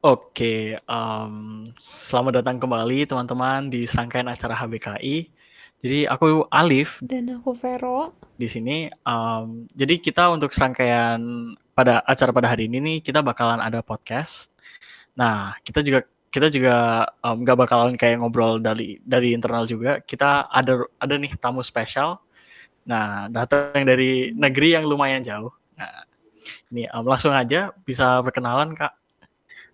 Oke, selamat datang kembali teman-teman di serangkaian acara HBKI. Jadi aku Alif Dan aku Vero. di sini. Jadi kita untuk serangkaian pada acara pada hari ini nih kita bakalan ada podcast. Nah kita juga nggak bakalan kayak ngobrol dari internal juga. Kita ada nih tamu spesial. Nah datang dari negeri yang lumayan jauh. Nah ini langsung aja bisa perkenalan Kak.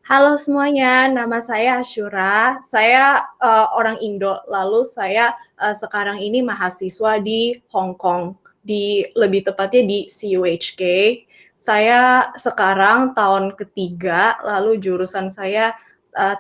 Halo semuanya, nama saya Asyura. Saya orang Indo, lalu saya sekarang ini mahasiswa di Hong Kong, lebih tepatnya di CUHK. Saya sekarang tahun ketiga, lalu jurusan saya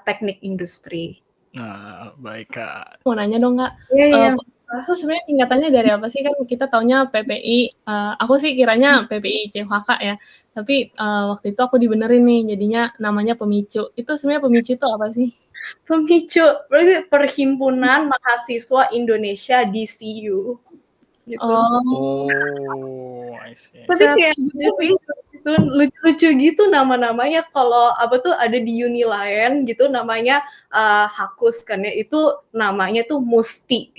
teknik industri. Nah baik Kak. Mau nanya dong, Kak. Iya, iya. Itu sebenarnya singkatannya dari apa sih? Kan kita taunya PPI. Aku sih kiranya PPI CHK ya. Tapi waktu itu aku dibenerin nih, jadinya namanya pemicu. Itu sebenarnya pemicu itu apa sih? Pemicu, berarti Perhimpunan Mahasiswa Indonesia DCU. Gitu. Oh, I see, I Tapi see. kayak lucu sih, itu lucu-lucu gitu nama-namanya. Kalau apa tuh ada di uni lain gitu namanya Hakus kan ya, itu namanya tuh Musti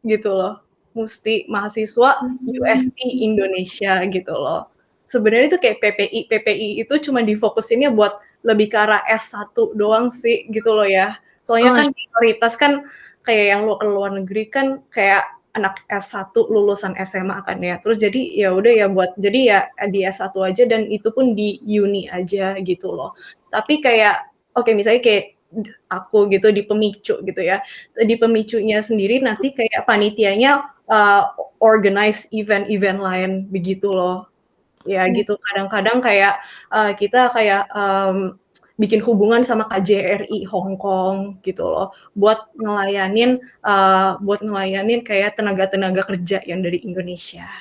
gitu loh. Musti mahasiswa UST Indonesia gitu loh. Sebenarnya itu kayak PPI itu cuma difokusinnya buat lebih ke arah S1 doang sih gitu loh ya. Soalnya Oh, kan prioritas kan kayak yang luar negeri kan kayak anak S1 lulusan SMA kan ya. Terus jadi ya udah ya jadi ya di S1 aja dan itu pun di uni aja gitu loh. Tapi kayak oke misalnya kayak aku gitu di pemicu gitu ya. Di pemicunya sendiri nanti kayak panitianya organize event-event lain begitu loh. Ya gitu kadang-kadang kayak kita kayak bikin hubungan sama KJRI Hong Kong gitu loh buat ngelayanin kayak tenaga-tenaga kerja yang dari Indonesia.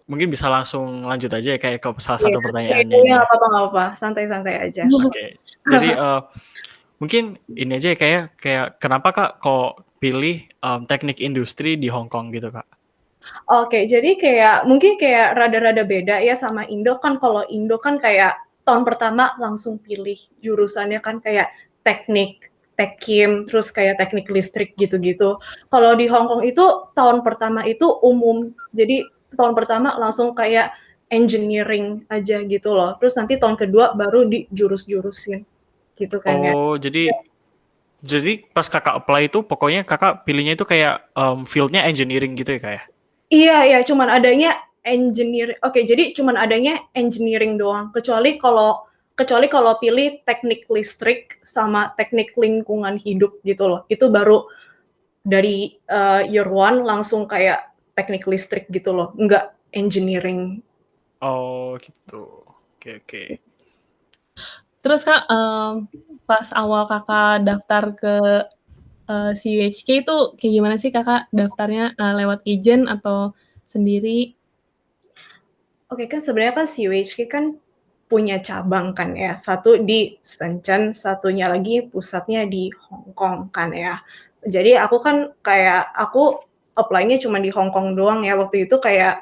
Mungkin bisa langsung lanjut aja ya kayak ke salah Iya, satu pertanyaannya iya ini ya. nggak apa-apa, santai-santai aja. Oke. Jadi mungkin ini aja ya kayak kenapa Kak kok pilih teknik industri di Hong Kong gitu Kak? Oke, jadi kayak mungkin kayak rada-rada beda ya sama Indo kan. Kalau Indo kan kayak tahun pertama langsung pilih jurusannya kan kayak teknik, tekim, terus kayak teknik listrik gitu-gitu. Kalau di Hong Kong itu tahun pertama itu umum. Jadi tahun pertama langsung kayak engineering aja gitu loh. Terus nanti tahun kedua baru di jurus-jurusin gitu kan ya. Oh, jadi pas Kakak apply itu pokoknya Kakak pilihnya itu kayak field-nya engineering gitu ya Kak ya? Iya, iya, cuman adanya oke, jadi cuman adanya engineering doang. Kecuali kalau pilih teknik listrik sama teknik lingkungan hidup gitu loh. Itu baru dari year one langsung kayak teknik listrik gitu loh. Enggak engineering. Oh, gitu. Oke, oke. terus Kak, pas awal Kakak daftar ke CUHK itu kayak gimana sih Kakak daftarnya? Lewat agent atau sendiri? Oke, kan sebenarnya kan CUHK kan punya cabang kan ya. Satu di Shenzhen, satunya lagi pusatnya di Hong Kong kan ya. Jadi aku apply-nya cuma di Hong Kong doang ya. Waktu itu kayak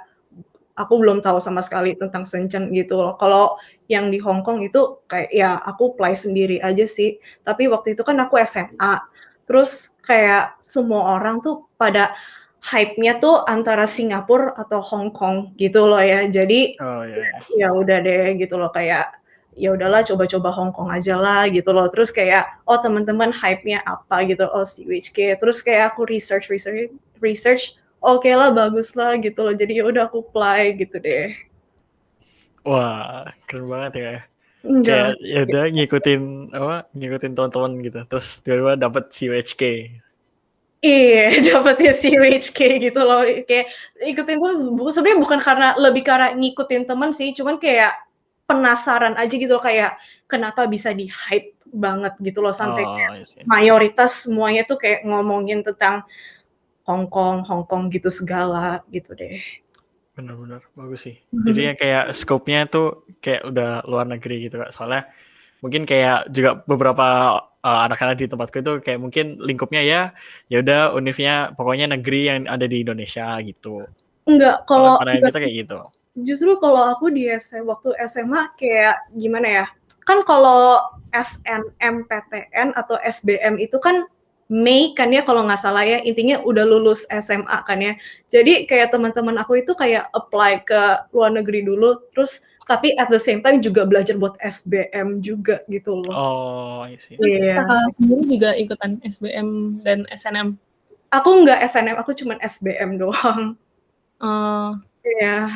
aku belum tahu sama sekali tentang Shenzhen gitu loh. Kalau yang di Hong Kong itu kayak ya aku apply sendiri aja sih. Tapi waktu itu kan aku SMA. Terus kayak semua orang tuh pada hype-nya tuh antara Singapura atau Hong Kong gitu loh ya. Jadi Oh ya, ya. ya udah deh gitu loh kayak ya udahlah coba-coba Hong Kong aja lah gitu loh. Terus kayak oh teman-teman hype-nya apa gitu. Oh CUHK. Terus kayak aku research oke lah bagus lah gitu loh. Jadi ya udah aku apply gitu deh. Wah, keren banget ya. Kayak Enggak. ya udah ngikutin teman-teman gitu. Terus tiba-tiba dapet CUHK. Iya, dapetnya CUHK gitu loh. Kayak ikutin tuh sebenarnya bukan karena lebih karena ngikutin temen sih, cuman kayak penasaran aja gitu loh kayak kenapa bisa di hype banget gitu loh sampai Oh, kayak I see. mayoritas semuanya tuh kayak ngomongin tentang Hong Kong gitu segala gitu deh. Benar-benar bagus sih. Jadi yang kayak scope-nya tuh kayak udah luar negeri gitu Kak. Soalnya mungkin kayak juga beberapa anak-anak di tempatku itu kayak mungkin lingkupnya ya udah univnya pokoknya negeri yang ada di Indonesia gitu. Enggak, Soalnya kalau pandangan enggak kita kayak gitu. justru kalau aku waktu SMA kayak gimana ya? kan kalau SNMPTN atau SBM itu kan Mei kan ya kalau nggak salah ya, intinya udah lulus SMA kan ya. Jadi kayak teman-teman aku itu kayak apply ke luar negeri dulu, terus tapi at the same time juga belajar buat SBM juga gitu loh. Oh, I see. Iya. Kakak sendiri juga ikutan SBM dan SNM? Aku nggak SNM, aku cuman SBM doang. Iya.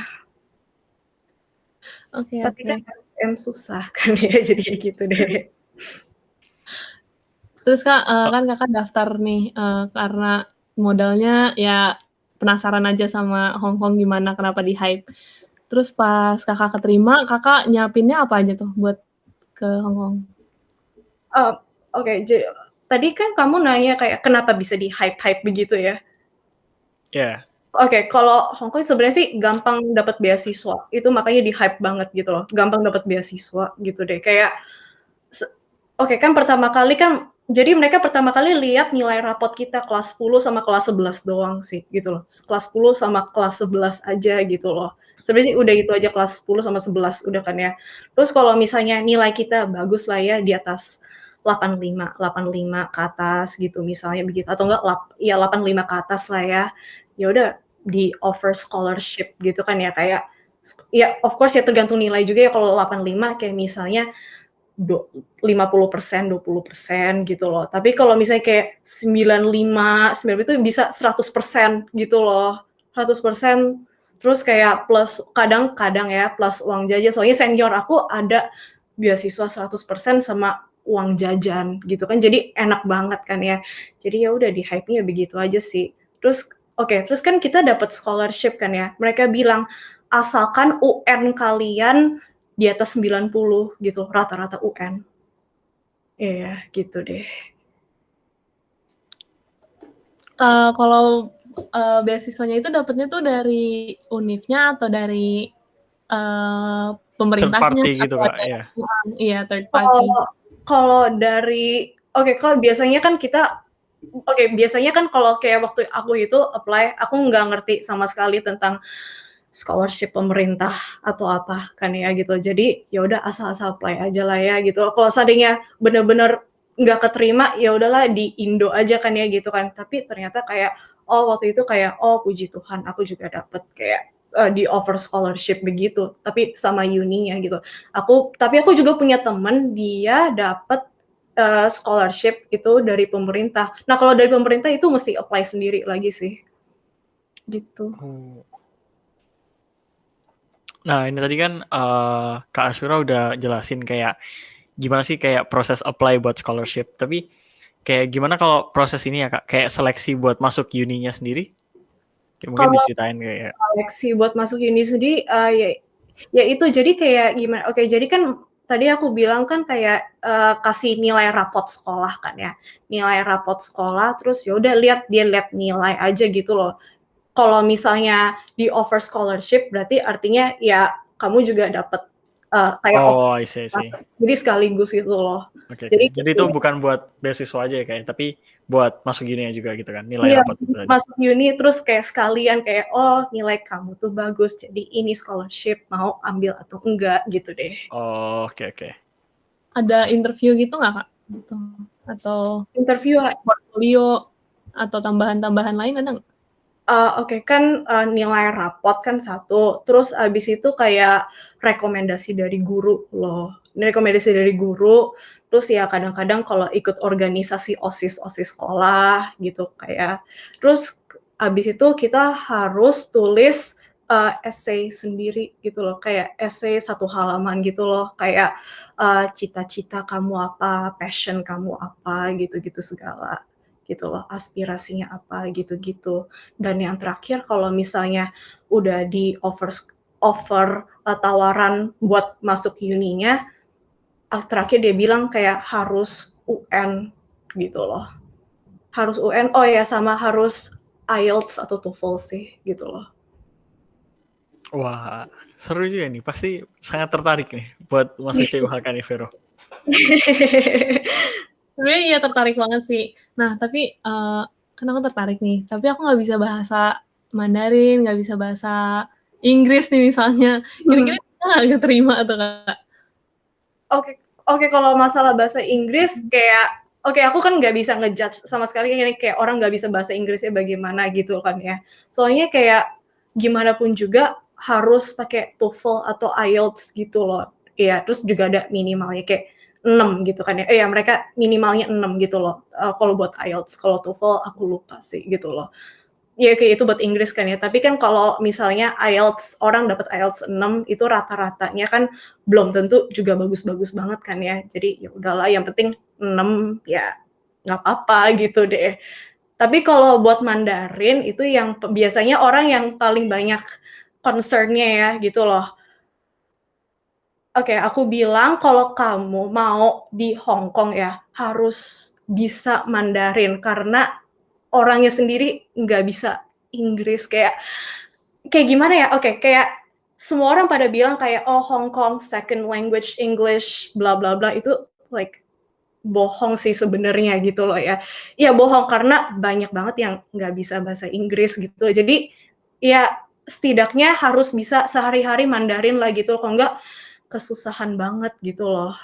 Oke, Tapi oke. kan SBM susah kan ya, jadi gitu deh. Terus Kak, kan Kakak daftar nih, karena modalnya ya penasaran aja sama Hong Kong gimana, kenapa di-hype. Terus pas Kakak keterima, Kakak nyiapinnya apa aja tuh buat ke Hong Kong? Oke, tadi kan kamu nanya kayak kenapa bisa di-hype-hype begitu ya? Yeah. Oke, kalau Hong Kong sebenarnya sih gampang dapat beasiswa. Itu makanya di-hype banget gitu loh. Gampang dapat beasiswa gitu deh. Kayak Oke, kan pertama kali kan jadi mereka pertama kali lihat nilai rapot kita kelas 10 sama kelas 11 doang sih gitu loh. Kelas 10 sama kelas 11 aja gitu loh. Sebenarnya sih udah itu aja kelas 10 sama 11 udah kan ya. Terus kalau misalnya nilai kita bagus lah ya di atas 85 ke atas gitu misalnya begitu atau enggak ya 85 ke atas lah ya. Ya udah di offer scholarship gitu kan ya kayak ya of course ya tergantung nilai juga ya kalau 85 kayak misalnya 50%, 20% gitu loh. Tapi kalau misalnya kayak 95 itu bisa 100% gitu loh. 100% terus kayak plus kadang-kadang ya plus uang jajan. Soalnya senior aku ada beasiswa 100% sama uang jajan gitu kan. Jadi enak banget kan ya. Jadi ya udah di hype-nya begitu aja sih. Terus kan kita dapat scholarship kan ya. Mereka bilang asalkan UN kalian di atas 90 gitu, rata-rata UN. Iya, gitu deh. Kalau beasiswanya itu dapatnya tuh dari UNIF-nya atau dari pemerintahnya? Third party gitu, Kak, ada, ya? Iya, third party. Kalau dari kalau biasanya kan biasanya kan kalau kayak waktu aku itu apply, aku nggak ngerti sama sekali tentang scholarship pemerintah atau apa kan ya gitu. Jadi ya udah asal-asal apply aja lah ya gitu. Kalau seandainya bener-bener nggak keterima ya udahlah di Indo aja kan ya gitu kan. Tapi ternyata kayak waktu itu kayak puji Tuhan aku juga dapet kayak di offer scholarship begitu. Tapi sama uni-nya gitu. Tapi aku juga punya temen dia dapet scholarship itu dari pemerintah. Nah kalau dari pemerintah itu mesti apply sendiri lagi sih. Gitu. Nah, ini tadi kan Kak Asyura udah jelasin kayak gimana sih kayak proses apply buat scholarship. Tapi kayak gimana kalau proses ini ya Kak, kayak seleksi buat masuk uni-nya sendiri? Mungkin diceritain kayak seleksi buat masuk uni sendiri ya itu jadi kayak gimana? Oke, jadi kan tadi aku bilang kan kayak kasih nilai rapot sekolah kan ya. Nilai rapot sekolah terus ya udah lihat nilai aja gitu loh. Kalau misalnya di offer scholarship berarti artinya ya kamu juga dapat kayak offer. I see. Jadi sekaligus gitu loh. Oke. Jadi Jadi itu bukan buat beasiswa aja ya kayak, tapi buat masuk uni juga gitu kan, nilai iya, rapot itu tadi. masuk uni terus kayak sekalian kayak nilai kamu tuh bagus jadi ini scholarship mau ambil atau enggak gitu deh. Oke. Ada interview gitu nggak Kak? Gitu. Atau Interview portfolio atau tambahan-tambahan lain ada nggak? Oke, kan nilai rapot kan satu, terus abis itu kayak rekomendasi dari guru loh. Rekomendasi dari guru, terus ya kadang-kadang kalau ikut organisasi OSIS sekolah gitu kayak. Terus abis itu kita harus tulis essay sendiri gitu loh, kayak essay 1 halaman gitu loh, kayak cita-cita kamu apa, passion kamu apa, gitu-gitu segala gitu loh, aspirasinya apa, gitu-gitu. Dan yang terakhir kalau misalnya udah di offer tawaran buat masuk uni-nya, terakhir dia bilang kayak harus UN gitu loh. Harus UN, sama harus IELTS atau TOEFL sih gitu loh. Wah, seru juga nih. Pasti sangat tertarik nih buat masuk CUHK nih, Vero. Sebenarnya iya tertarik banget sih. Nah, tapi kan aku tertarik nih, tapi aku nggak bisa bahasa Mandarin, nggak bisa bahasa Inggris nih misalnya. Kira-kira bisa nggak keterima atau nggak? Oke, kalau masalah bahasa Inggris kayak aku kan nggak bisa ngejudge sama sekali ini kayak orang nggak bisa bahasa Inggrisnya bagaimana gitu kan ya. Soalnya kayak gimana pun juga harus pakai TOEFL atau IELTS gitu loh. Iya, terus juga ada minimalnya kayak 6 gitu kan ya. Ya mereka minimalnya 6 gitu loh. Kalau buat IELTS, kalau TOEFL aku lupa sih gitu loh. Ya kayak itu buat Inggris kan ya, tapi kan kalau misalnya IELTS, orang dapat IELTS 6 itu rata-ratanya kan belum tentu juga bagus-bagus banget kan ya. Jadi ya udahlah yang penting 6 ya nggak apa-apa gitu deh. Tapi kalau buat Mandarin itu yang biasanya orang yang paling banyak concern-nya ya gitu loh. Oke, aku bilang kalau kamu mau di Hong Kong ya harus bisa Mandarin karena orangnya sendiri nggak bisa Inggris kayak gimana ya? Oke, kayak semua orang pada bilang kayak oh Hong Kong second language English bla bla bla itu like bohong sih sebenarnya gitu loh ya. Ya bohong karena banyak banget yang nggak bisa bahasa Inggris gitu. Jadi ya setidaknya harus bisa sehari-hari Mandarin lah gitu. Kalau nggak kesusahan banget gitu loh.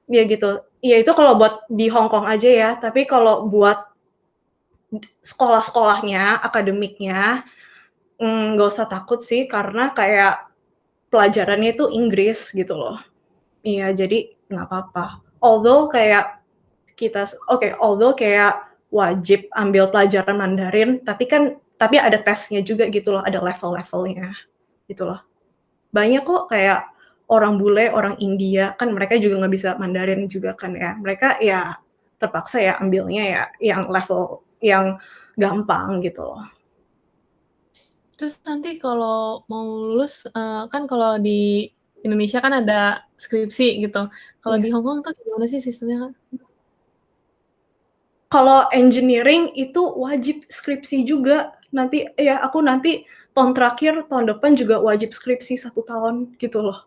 Ya gitu. Ya itu kalau buat di Hong Kong aja ya. Tapi kalau buat sekolah-sekolahnya, akademiknya, nggak usah takut sih karena kayak pelajarannya itu Inggris gitu loh. Iya, jadi nggak apa-apa. Although kayak although kayak wajib ambil pelajaran Mandarin, tapi ada tesnya juga gitu loh, ada level-levelnya gitu loh. Banyak kok kayak orang bule, orang India, kan mereka juga nggak bisa Mandarin juga kan ya. Mereka ya terpaksa ya ambilnya ya yang level yang gampang gitu loh. Terus nanti kalau mau lulus, kan kalau di Indonesia kan ada skripsi gitu. Kalau di Hong Kong tuh gimana sih sistemnya, Kak? Kalau engineering itu wajib skripsi juga. Nanti aku nanti tahun terakhir, tahun depan juga wajib skripsi 1 tahun gitu loh.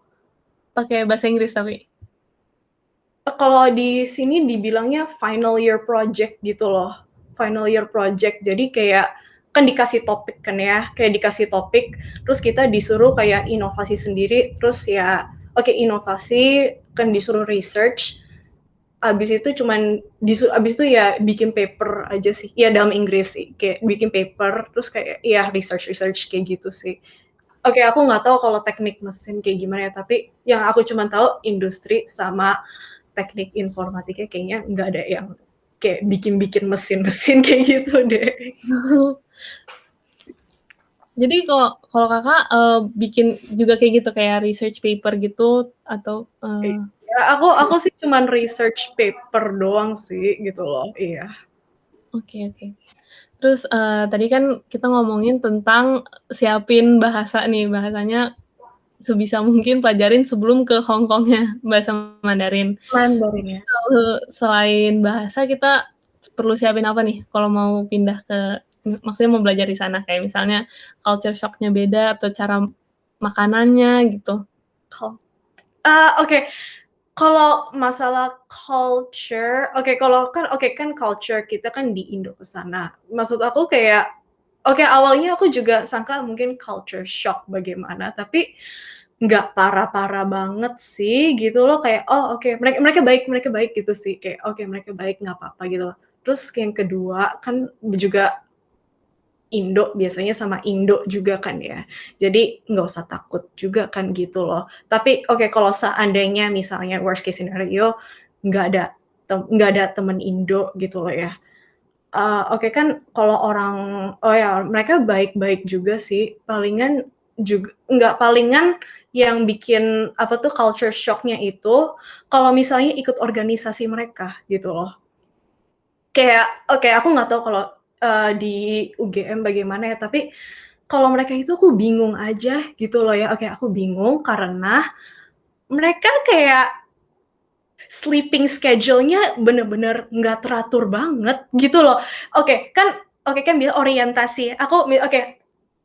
Pakai bahasa Inggris tapi? Kalau di sini dibilangnya final year project gitu loh. Final year project. Jadi kayak kan dikasih topik kan ya, kayak dikasih topik, terus kita disuruh kayak inovasi sendiri, terus ya inovasi kan disuruh research, abis itu ya bikin paper aja sih, ya dalam Inggris sih, kayak bikin paper, terus kayak ya research kayak gitu sih. Oke, aku nggak tahu kalau teknik mesin kayak gimana ya, tapi yang aku cuma tahu industri sama teknik informatika kayaknya nggak ada yang kayak bikin mesin-mesin kayak gitu deh. Jadi kalau Kakak, bikin juga kayak gitu, kayak research paper gitu atau, Ya, aku sih cuman research paper doang sih gitu loh, iya. Oke. Terus, tadi kan kita ngomongin tentang siapin bahasa nih, bahasanya sebisa mungkin pelajarin sebelum ke Hong Kong-nya, bahasa Mandarin. Mandarin ya. Selain bahasa kita perlu siapin apa nih kalau mau pindah maksudnya mau belajar di sana? Kayak misalnya culture shock-nya beda atau cara makanannya gitu. Oke. Kalau masalah culture, kan culture kita kan di Indo ke sana. Maksud aku kayak awalnya aku juga sangka mungkin culture shock bagaimana, tapi nggak parah-parah banget sih gitu loh, kayak mereka baik gitu sih, kayak mereka baik nggak apa-apa gitu. Terus yang kedua kan juga Indo biasanya sama Indo juga kan ya. Jadi nggak usah takut juga kan gitu loh. Tapi kalau seandainya misalnya worst case scenario nggak ada teman Indo gitu loh ya. Kan kalau orang mereka baik-baik juga sih. Palingan yang bikin culture shock-nya itu kalau misalnya ikut organisasi mereka gitu loh. Kayak aku nggak tahu kalau di UGM bagaimana ya, tapi kalau mereka itu aku bingung aja gitu loh ya. Aku bingung karena mereka kayak sleeping schedule-nya bener-bener nggak teratur banget gitu loh. Kan bilang orientasi.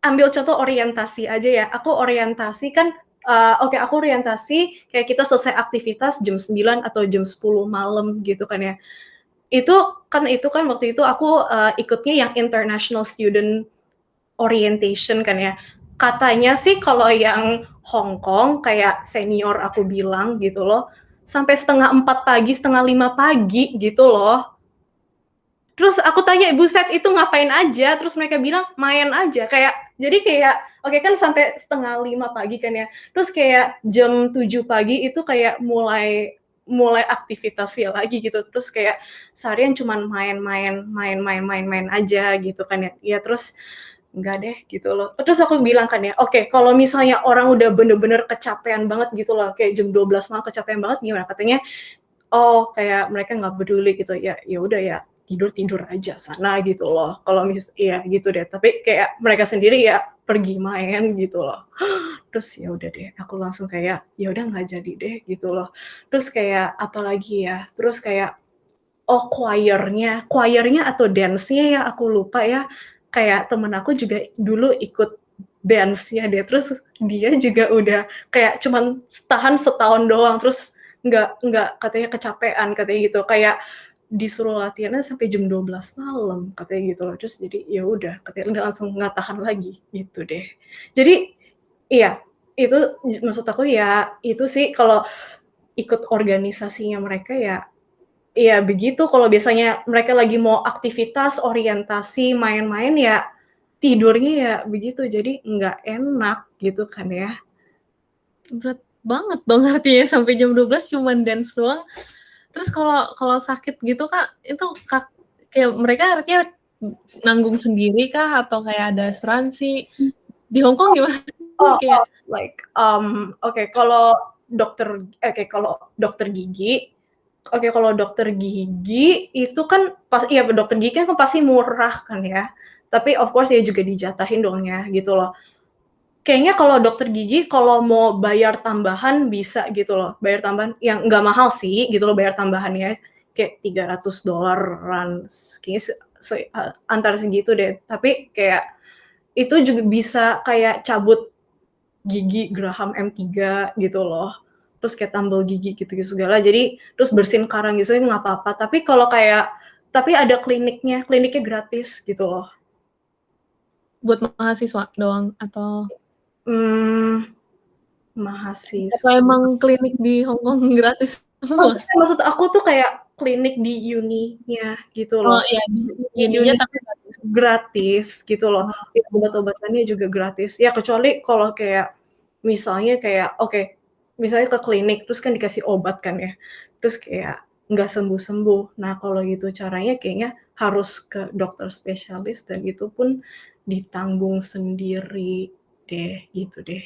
Ambil contoh orientasi aja ya. Aku orientasi kan aku orientasi kayak kita selesai aktivitas jam 9 atau jam 10 malam gitu kan ya. Itu kan waktu itu aku ikutnya yang international student orientation kan ya. Katanya sih kalau yang Hong Kong kayak senior aku bilang gitu loh, sampai 3:30 pagi, 4:30 pagi gitu loh. Terus aku tanya, "Buset itu ngapain aja?" Terus mereka bilang, "Main aja." Jadi kayak oke kan sampai 4:30 pagi kan ya. Terus kayak jam 7 pagi itu kayak mulai aktivitasnya lagi gitu. Terus kayak seharian cuman main aja gitu kan ya. Ya terus enggak deh gitu loh. Terus aku bilang kan ya, "Oke, kalau misalnya orang udah bener-bener kecapean banget gitu loh, kayak jam 12 malam kecapean banget gimana?" Katanya, "Oh, kayak mereka nggak peduli gitu." Ya udah ya, tidur aja sana gitu loh. Kalau iya gitu deh. Tapi kayak mereka sendiri ya pergi main gitu loh. Terus ya udah deh, aku langsung kayak ya udah nggak jadi deh gitu loh. Terus kayak apalagi ya? Terus kayak choir-nya atau dance-nya ya aku lupa ya. Kayak temen aku juga dulu ikut dance-nya deh. Terus dia juga udah kayak cuman tahan setahun doang. Terus nggak katanya kecapean katanya gitu. Kayak disuruh latihannya sampai jam 12 malam katanya gitu loh. Terus jadi ya udah katanya udah langsung nggak tahan lagi gitu deh. Jadi iya itu maksud aku ya itu sih kalau ikut organisasinya mereka ya iya begitu kalau biasanya mereka lagi mau aktivitas, orientasi, main-main ya tidurnya ya begitu. Jadi nggak enak gitu kan ya. Berat banget dong artinya sampai jam 12 cuman dance doang. Terus kalau sakit gitu Kak, itu kayak mereka artinya nanggung sendiri kah atau kayak ada asuransi? Di Hong Kong gimana? Kayak kalau dokter gigi kalau dokter gigi itu kan dokter gigi kan pasti murah kan ya. Tapi of course ya juga dijatahin dong ya gitu loh. Kayaknya kalau dokter gigi kalau mau bayar tambahan bisa gitu loh. Bayar tambahan yang nggak mahal sih gitu loh bayar tambahannya. Kayak $300 kayaknya antara segitu deh. Tapi kayak itu juga bisa kayak cabut gigi Graham M3 gitu loh. Terus kayak tambal gigi gitu-gitu segala. Jadi terus bersihin karang gitu nggak apa-apa. Tapi ada kliniknya gratis gitu loh. buat mahasiswa doang atau Mahasiswa. atau emang klinik di Hong Kong gratis semua? Maksud aku tuh kayak klinik di uni-nya gitu Oh loh. iya, Di ininya uni tapi gratis. gratis gitu loh. Oh. Ya, obat-obatannya juga gratis. Ya kecuali kalau kayak misalnya kayak misalnya ke klinik terus kan dikasih obat kan ya. Terus kayak nggak sembuh-sembuh. Nah, kalau gitu caranya kayaknya harus ke dokter spesialis dan itu pun ditanggung sendiri deh, gitu deh.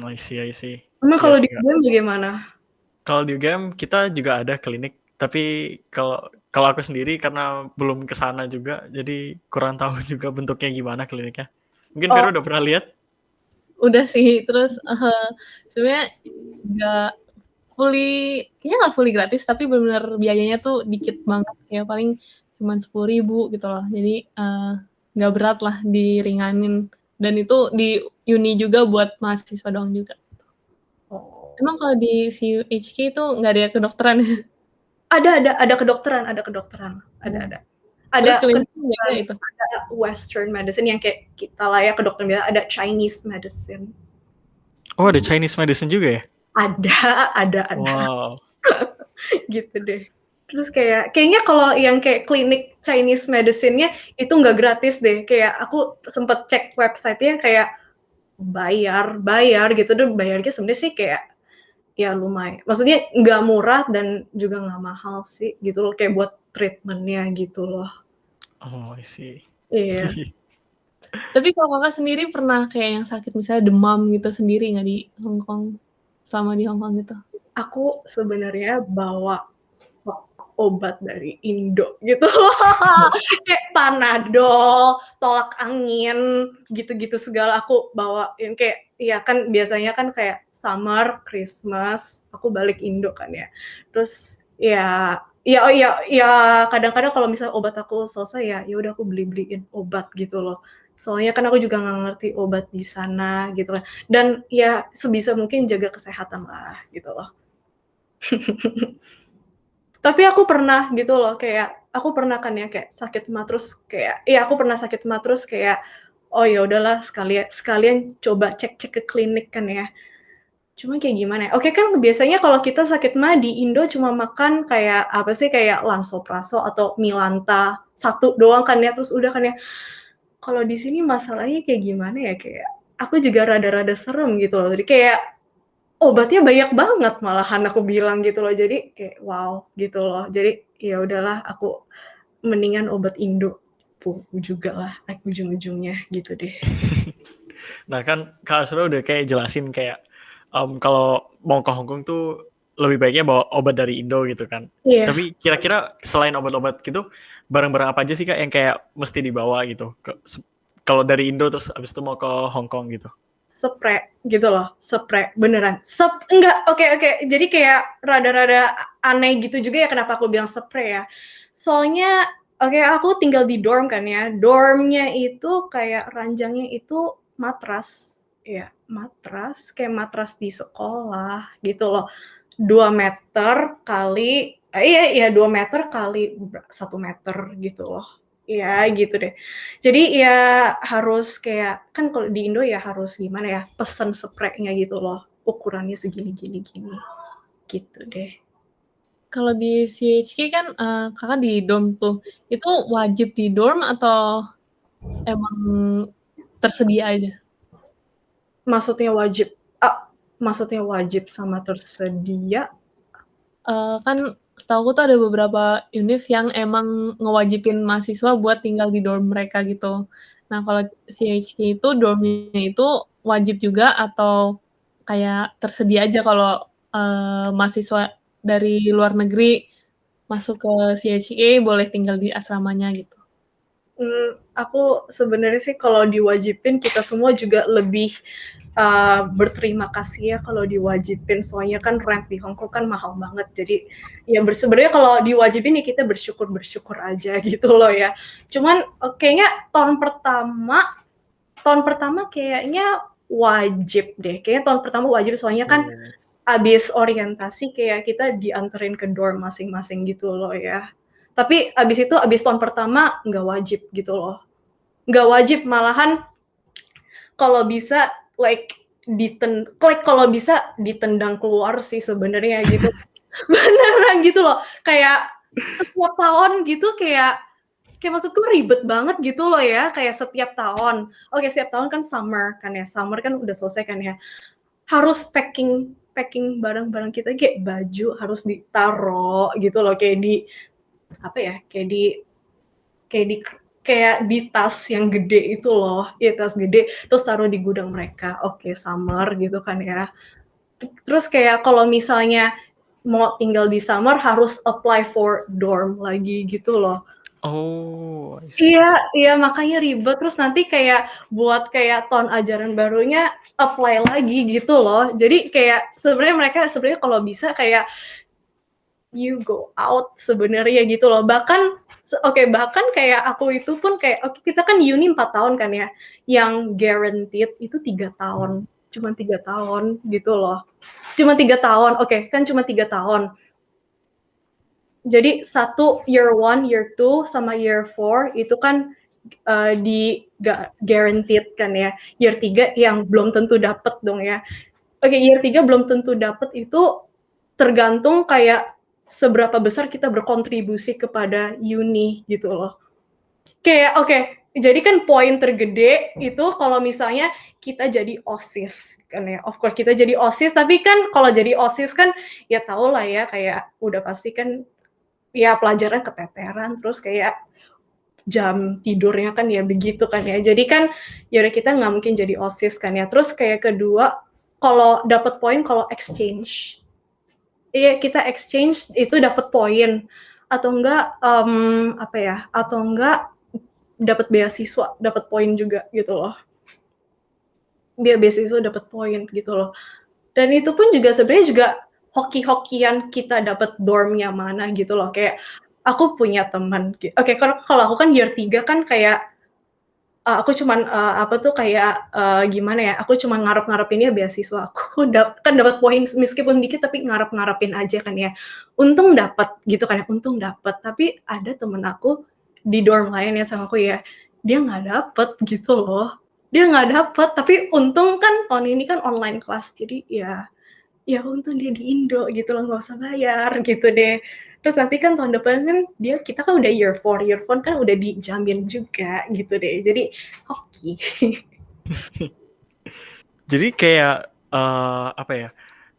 I see. Emang Iya kalau sih, di Kak. UGM bagaimana? Kalau di UGM kita juga ada klinik, tapi kalau aku sendiri karena belum ke sana juga, jadi kurang tahu juga bentuknya gimana kliniknya. Mungkin Oh, Vero udah pernah lihat? Udah sih, terus sebenarnya nggak kayaknya nggak fully gratis, tapi benar-benar biayanya tuh dikit banget, kayak paling cuman 10.000 gitu loh. Jadi nggak berat lah, diringanin. Dan itu di uni juga buat mahasiswa doang juga. oh. Emang kalau di CUHK itu nggak ada kedokteran ya? Ada kedokteran. Ada Terus klinisnya kedokteran, beda itu? ada Western medicine yang kayak kita lah ya kedokteran biasa, ada Chinese medicine. Oh, ada Chinese medicine juga ya? Ada. Wow. Gitu deh. Terus kayaknya kalau yang kayak klinik Chinese medicine-nya itu nggak gratis deh. Kayak aku sempet cek website-nya kayak bayar gitu deh. Bayarnya sebenarnya sih kayak ya lumayan. Maksudnya nggak murah dan juga nggak mahal sih gitu loh. Kayak buat treatment-nya gitu loh. Oh, I see. Iya. Tapi kalau Kakak sendiri pernah kayak yang sakit misalnya demam gitu sendiri nggak di Hong Kong? Selama di Hong Kong gitu? Aku sebenarnya bawa stok obat dari Indo gitu. Kayak Panadol, tolak angin, gitu-gitu segala aku bawain. Kayak ya kan biasanya kan kayak summer, Christmas, aku balik Indo kan ya. Terus ya kadang-kadang kalau misalnya obat aku selesai ya udah aku beliin obat gitu loh. Soalnya kan aku juga nggak ngerti obat di sana gitu kan. Dan ya sebisa mungkin jaga kesehatan lah gitu loh. Tapi aku pernah gitu loh kayak aku pernah kan ya kayak sakit mah terus kayak aku pernah sakit mah terus kayak oh ya udahlah sekalian coba cek ke klinik kan ya. Cuma kayak gimana ya, oke kan biasanya kalau kita sakit mah di Indo cuma makan kayak apa sih, kayak Lansoprazol atau Milanta, 1 doang kan ya, terus udah kan ya. Kalau di sini masalahnya kayak gimana ya, kayak aku juga rada-rada serem gitu loh, jadi kayak obatnya banyak banget malahan aku bilang gitu loh, jadi kayak wow gitu loh. Jadi ya udahlah aku mendingan obat Indo juga lah ujung-ujungnya gitu deh. Nah kan Kak Asura udah kayak jelasin kayak kalau mau ke Hong Kong tuh lebih baiknya bawa obat dari Indo gitu kan. Iya, Tapi kira-kira selain obat-obat gitu, barang-barang apa aja sih Kak yang kayak mesti dibawa gitu? Kalau dari Indo terus abis itu mau ke Hong Kong gitu. spray gitu loh, spray beneran. Enggak, oke. Jadi kayak rada-rada aneh gitu juga ya kenapa aku bilang spray ya. Soalnya oke, aku tinggal di dorm kan ya. Dormnya itu kayak ranjangnya itu matras. Ya, matras kayak matras di sekolah gitu loh. 2 meter kali iya 2 meter kali 1 meter gitu loh. Ya gitu deh. Jadi ya harus kayak kan kalau di Indo ya harus gimana ya, pesen spraynya gitu loh, ukurannya segini gini gitu deh. Kalau di CHK kan kakak di dorm tuh, itu wajib di dorm atau emang tersedia aja? Maksudnya wajib sama tersedia? Kan setahuku tuh ada beberapa univ yang emang ngewajibin mahasiswa buat tinggal di dorm mereka gitu. Nah kalau CHK itu dormnya itu wajib juga atau kayak tersedia aja kalau mahasiswa dari luar negeri masuk ke CHK boleh tinggal di asramanya gitu. Aku sebenarnya sih kalau diwajibin kita semua juga lebih berterima kasih ya kalau diwajibin, soalnya kan rent di Hong Kong kan mahal banget. Jadi ya sebenarnya kalau diwajibin ya kita bersyukur aja gitu loh ya. Cuman kayaknya tahun pertama kayaknya wajib deh. Kayaknya tahun pertama wajib soalnya kan abis orientasi kayak kita dianterin ke dorm masing-masing gitu loh ya. Tapi abis tahun pertama nggak wajib gitu loh. Nggak wajib, malahan kalau bisa kalau bisa ditendang keluar sih sebenarnya gitu. Beneran gitu loh. Kayak setiap tahun gitu kayak maksudku ribet banget gitu loh ya, kayak setiap tahun. Oke, setiap tahun kan summer kan ya. Summer kan udah selesai kan ya. Harus packing barang-barang kita kayak baju harus ditaruh gitu loh, kayak di apa ya, kayak di tas yang gede itu loh, ya tas gede terus taruh di gudang mereka. Oke, summer gitu kan ya. Terus kayak kalau misalnya mau tinggal di summer harus apply for dorm lagi gitu loh. Oh, I see. Iya, makanya ribet. Terus nanti kayak buat kayak tahun ajaran barunya apply lagi gitu loh. Jadi kayak sebenarnya kalau bisa kayak you go out sebenarnya gitu loh. Bahkan kayak aku itu pun kayak kita kan uni 4 tahun kan ya. Yang guaranteed itu 3 tahun. Cuma 3 tahun gitu loh. Cuma 3 tahun. Oke, kan cuma 3 tahun. Jadi year 1, year 2 sama year 4 itu kan di guaranteed kan ya. Year 3 yang belum tentu dapet dong ya. Oke, year 3 belum tentu dapet itu tergantung kayak seberapa besar kita berkontribusi kepada uni gitu loh. Kayak jadi kan poin tergede itu kalau misalnya kita jadi OSIS kan ya. Of course kita jadi OSIS, tapi kan kalau jadi OSIS kan ya tau lah ya, kayak udah pasti kan ya pelajaran keteteran, terus kayak jam tidurnya kan ya begitu kan ya. Jadi kan ya udah kita nggak mungkin jadi OSIS kan ya. Terus kayak kedua, kalau dapat poin kalau exchange. Iya, kita exchange itu dapat poin atau enggak atau enggak dapat beasiswa, dapat poin juga gitu loh. Dia beasiswa dapat poin gitu loh. Dan itu pun juga sebenarnya juga hoki-hokian kita dapat dormnya mana gitu loh. Kayak aku punya teman. Oke, kalau aku kan year 3 kan kayak aku cuman gimana ya? Aku cuma ngarep-ngarepinnya beasiswa aku kan dapat poin meskipun dikit tapi ngarep-ngarepin aja kan ya. Untung dapat gitu kan ya, untung dapat. Tapi ada temen aku di dorm lain ya sama aku ya, dia nggak dapet gitu loh. Dia nggak dapet, tapi untung kan tahun ini kan online kelas. Jadi ya ya untung dia di Indo gitu loh, nggak usah bayar gitu deh. Terus nanti kan tahun depan kan kita kan udah year 4 kan udah dijamin juga gitu deh. Jadi hoki. Jadi kayak apa ya?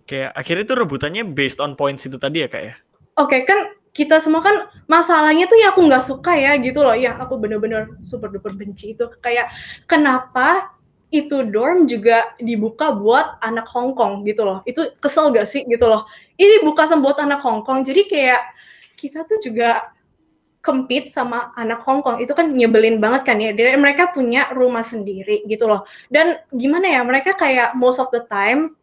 Kayak akhirnya tuh rebutannya based on points itu tadi ya, Kak ya? Oke, kan kita semua kan masalahnya tuh ya aku nggak suka ya gitu loh. Ya aku bener-bener super duper benci itu. Kayak kenapa itu dorm juga dibuka buat anak Hong Kong gitu loh. Itu kesel gak sih gitu loh. Ini buka buat anak Hong Kong. Jadi kayak kita tuh juga compete sama anak Hong Kong. Itu kan nyebelin banget kan ya. Dan mereka punya rumah sendiri gitu loh. Dan gimana ya, mereka kayak most of the time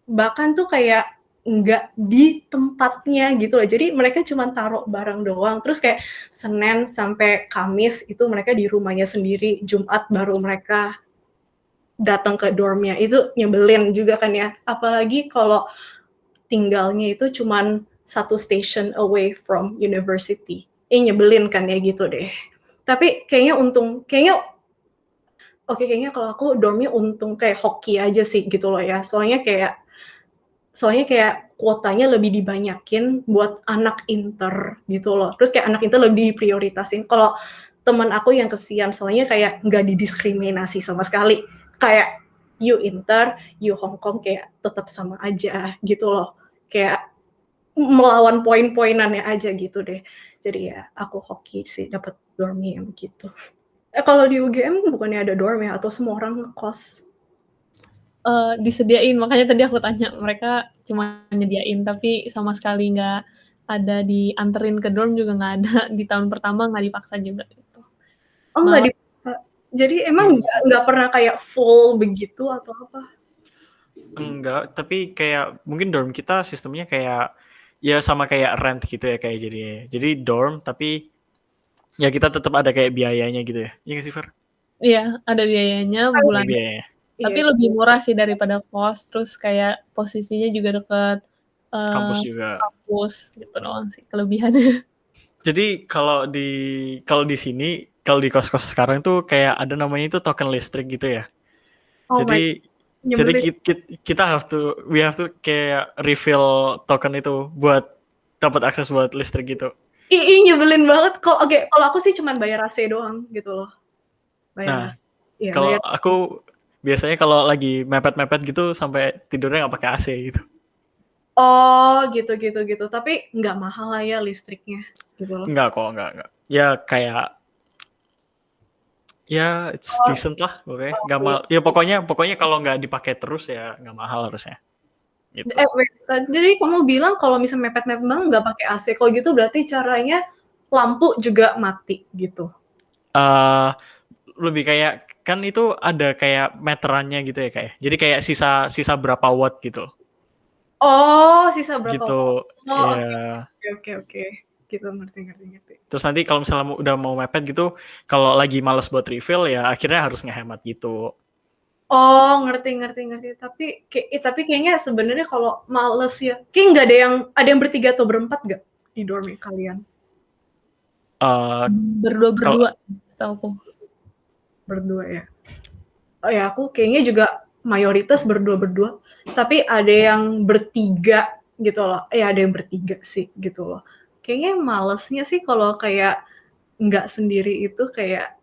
bahkan tuh kayak nggak di tempatnya gitu loh. Jadi mereka cuma taruh barang doang. Terus kayak Senin sampai Kamis itu mereka di rumahnya sendiri. Jumat baru mereka datang ke dormnya. Itu nyebelin juga kan ya. Apalagi kalau tinggalnya itu cuma 1 station away from university. Nyebelin kan ya gitu deh. Tapi kayaknya kalau aku dormnya untung kayak hoki aja sih gitu loh ya. Soalnya kayak kuotanya lebih dibanyakin buat anak inter gitu loh. Terus kayak anak inter lebih diprioritasin. Kalau teman aku yang kesian, soalnya kayak nggak didiskriminasi sama sekali. Kayak you inter, you Hong Kong kayak tetap sama aja gitu loh. Kayak melawan poin-poinannya aja gitu deh. Jadi ya aku hoki sih dapat dormnya yang begitu. Kalau di UGM bukannya ada dorm ya atau semua orang ngekos? Disediain, makanya tadi aku tanya, mereka cuma nyediain tapi sama sekali nggak ada dianterin ke dorm juga nggak ada. Di tahun pertama nggak dipaksa juga gitu. Oh nggak dipaksa. Jadi emang nggak pernah kayak full begitu atau apa? Enggak, tapi kayak mungkin dorm kita sistemnya kayak ya sama kayak rent gitu ya kayak jadinya. Jadi dorm tapi ya kita tetap ada kayak biayanya gitu ya. Iya nggak sih, Fer? Iya, ada biayanya Ada bulanan. biayanya. Tapi Iya. lebih murah sih daripada kos. Terus kayak posisinya juga deket Kampus juga. kampus gitu doang sih kelebihannya. Jadi kalau di sini kalau di kos-kos sekarang tuh kayak ada namanya itu token listrik gitu ya. Oh my, Jadi nyebelin. kita we have to kayak refill token itu buat dapat akses buat listrik gitu. Nyebelin banget. Kalau aku sih cuman bayar AC doang gitu loh. Bayar Nah, AC. Iya, kalau bayar. aku biasanya kalau lagi mepet-mepet gitu sampai tidurnya nggak pakai AC gitu. Oh, gitu. Tapi nggak mahal lah ya listriknya gitu loh. Enggak kok, enggak. Ya kayak ya it's Oh, decent lah pokoknya. Nggak iya. mal. Ya pokoknya kalau nggak dipakai terus ya nggak mahal harusnya. Gitu. Wait, jadi kamu bilang kalau misalnya mepet-mepet banget nggak pakai AC. Kalau gitu berarti caranya lampu juga mati gitu. Lebih kayak kan itu ada kayak meterannya gitu ya kayak. Jadi kayak sisa berapa watt gitu. Oh, sisa berapa Gitu. watt? Oh, Ya. oke. Gitu, ngerti. Terus nanti kalau misalnya udah mau mepet gitu, kalau lagi males buat refill ya akhirnya harus ngehemat gitu. Oh, ngerti. Tapi kayaknya sebenarnya kalau males ya, kayak nggak ada yang bertiga atau berempat nggak di dorm kalian? Kalau Berdua, setahuku. Berdua ya. Oh ya, aku kayaknya juga mayoritas berdua. Tapi ada yang bertiga gitu loh. Ada yang bertiga sih gitu loh. Kayaknya malesnya sih kalau kayak nggak sendiri itu kayak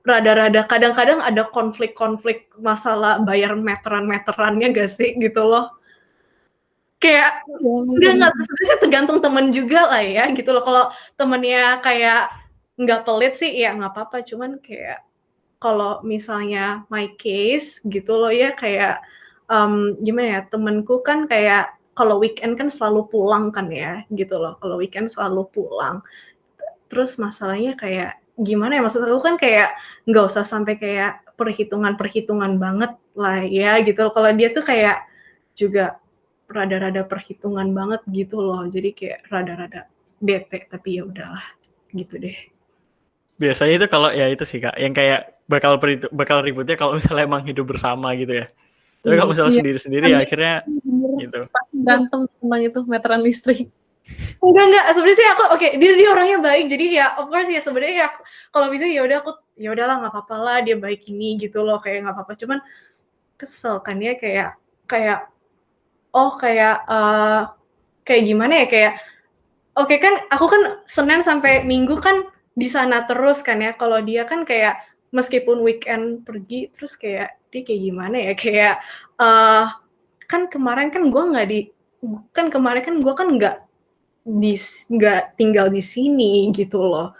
rada-rada kadang-kadang ada konflik masalah bayar meterannya gak sih gitu loh. Kayak enggak sebenarnya tergantung temen juga lah ya gitu loh. Kalau temennya kayak nggak pelit sih ya nggak apa-apa. Cuman kayak kalau misalnya my case gitu loh ya kayak gimana ya, temenku kan kayak kalau weekend kan selalu pulang kan ya gitu loh. Kalau weekend selalu pulang. Terus masalahnya kayak gimana ya, maksud aku kan kayak nggak usah sampai kayak perhitungan banget lah ya gitu loh. Kalau dia tuh kayak juga rada-rada perhitungan banget gitu loh. Jadi kayak rada-rada bete, tapi ya udahlah gitu deh. biasanya itu kalau ya itu sih Kak, yang kayak bakal ributnya kalau misalnya emang hidup bersama gitu ya. Tapi kalau misalnya Iya. sendiri-sendiri ya akhirnya gitu. Pasti berantem tentang itu meteran listrik. Enggak, sebenarnya sih aku dia orangnya baik. Jadi ya of course ya sebenarnya ya kalau bisa ya udah aku ya udahlah nggak apa-apa lah dia baik ini gitu loh, kayak nggak apa-apa. Cuman kesel kan ya kayak kayak gimana ya, kayak oke kan aku kan Senin sampai Minggu kan di sana terus kan ya. Kalau dia kan kayak meskipun weekend pergi terus kayak dia kayak gimana ya, kayak kan kemarin kan gue nggak tinggal di sini gitu loh.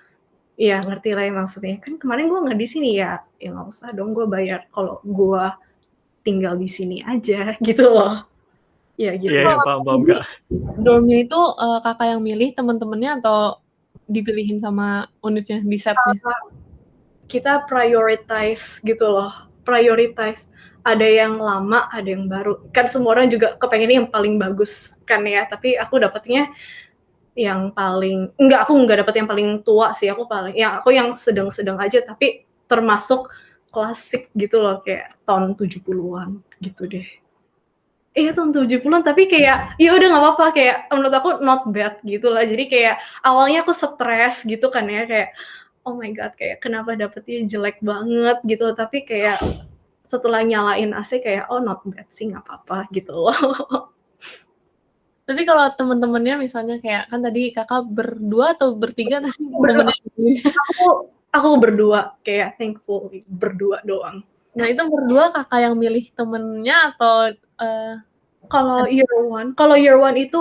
Ya ngerti lah ya maksudnya. Kan kemarin gue nggak di sini ya nggak usah dong gue bayar kalau gue tinggal di sini aja gitu loh. Ya gitu. Iya, paham Kak. Dormnya itu kakak yang milih teman-temannya atau dipilihin sama univnya di setnya? Kita prioritize gitu loh. Prioritize. Ada yang lama, ada yang baru. Kan semua orang juga kepengennya yang paling bagus kan ya. Tapi aku dapetnya yang paling aku nggak dapet yang paling tua sih. Aku yang sedang-sedang aja. Tapi termasuk klasik gitu loh, kayak tahun 70-an gitu deh. Iya tahun 70-an, tapi kayak ya udah nggak apa-apa, kayak menurut aku not bad gitu lah. Jadi kayak awalnya aku stres gitu kan ya, kayak oh my god, kayak kenapa dapetnya jelek banget gitu. Tapi kayak setelah nyalain AC kayak oh not bad sih, nggak apa-apa gitu loh. Tapi kalau teman-temannya misalnya kayak kan tadi kakak berdua atau bertiga tadi temennya? Aku berdua, kayak thankful berdua doang. Nah itu berdua kakak yang milih temennya atau kalau year one itu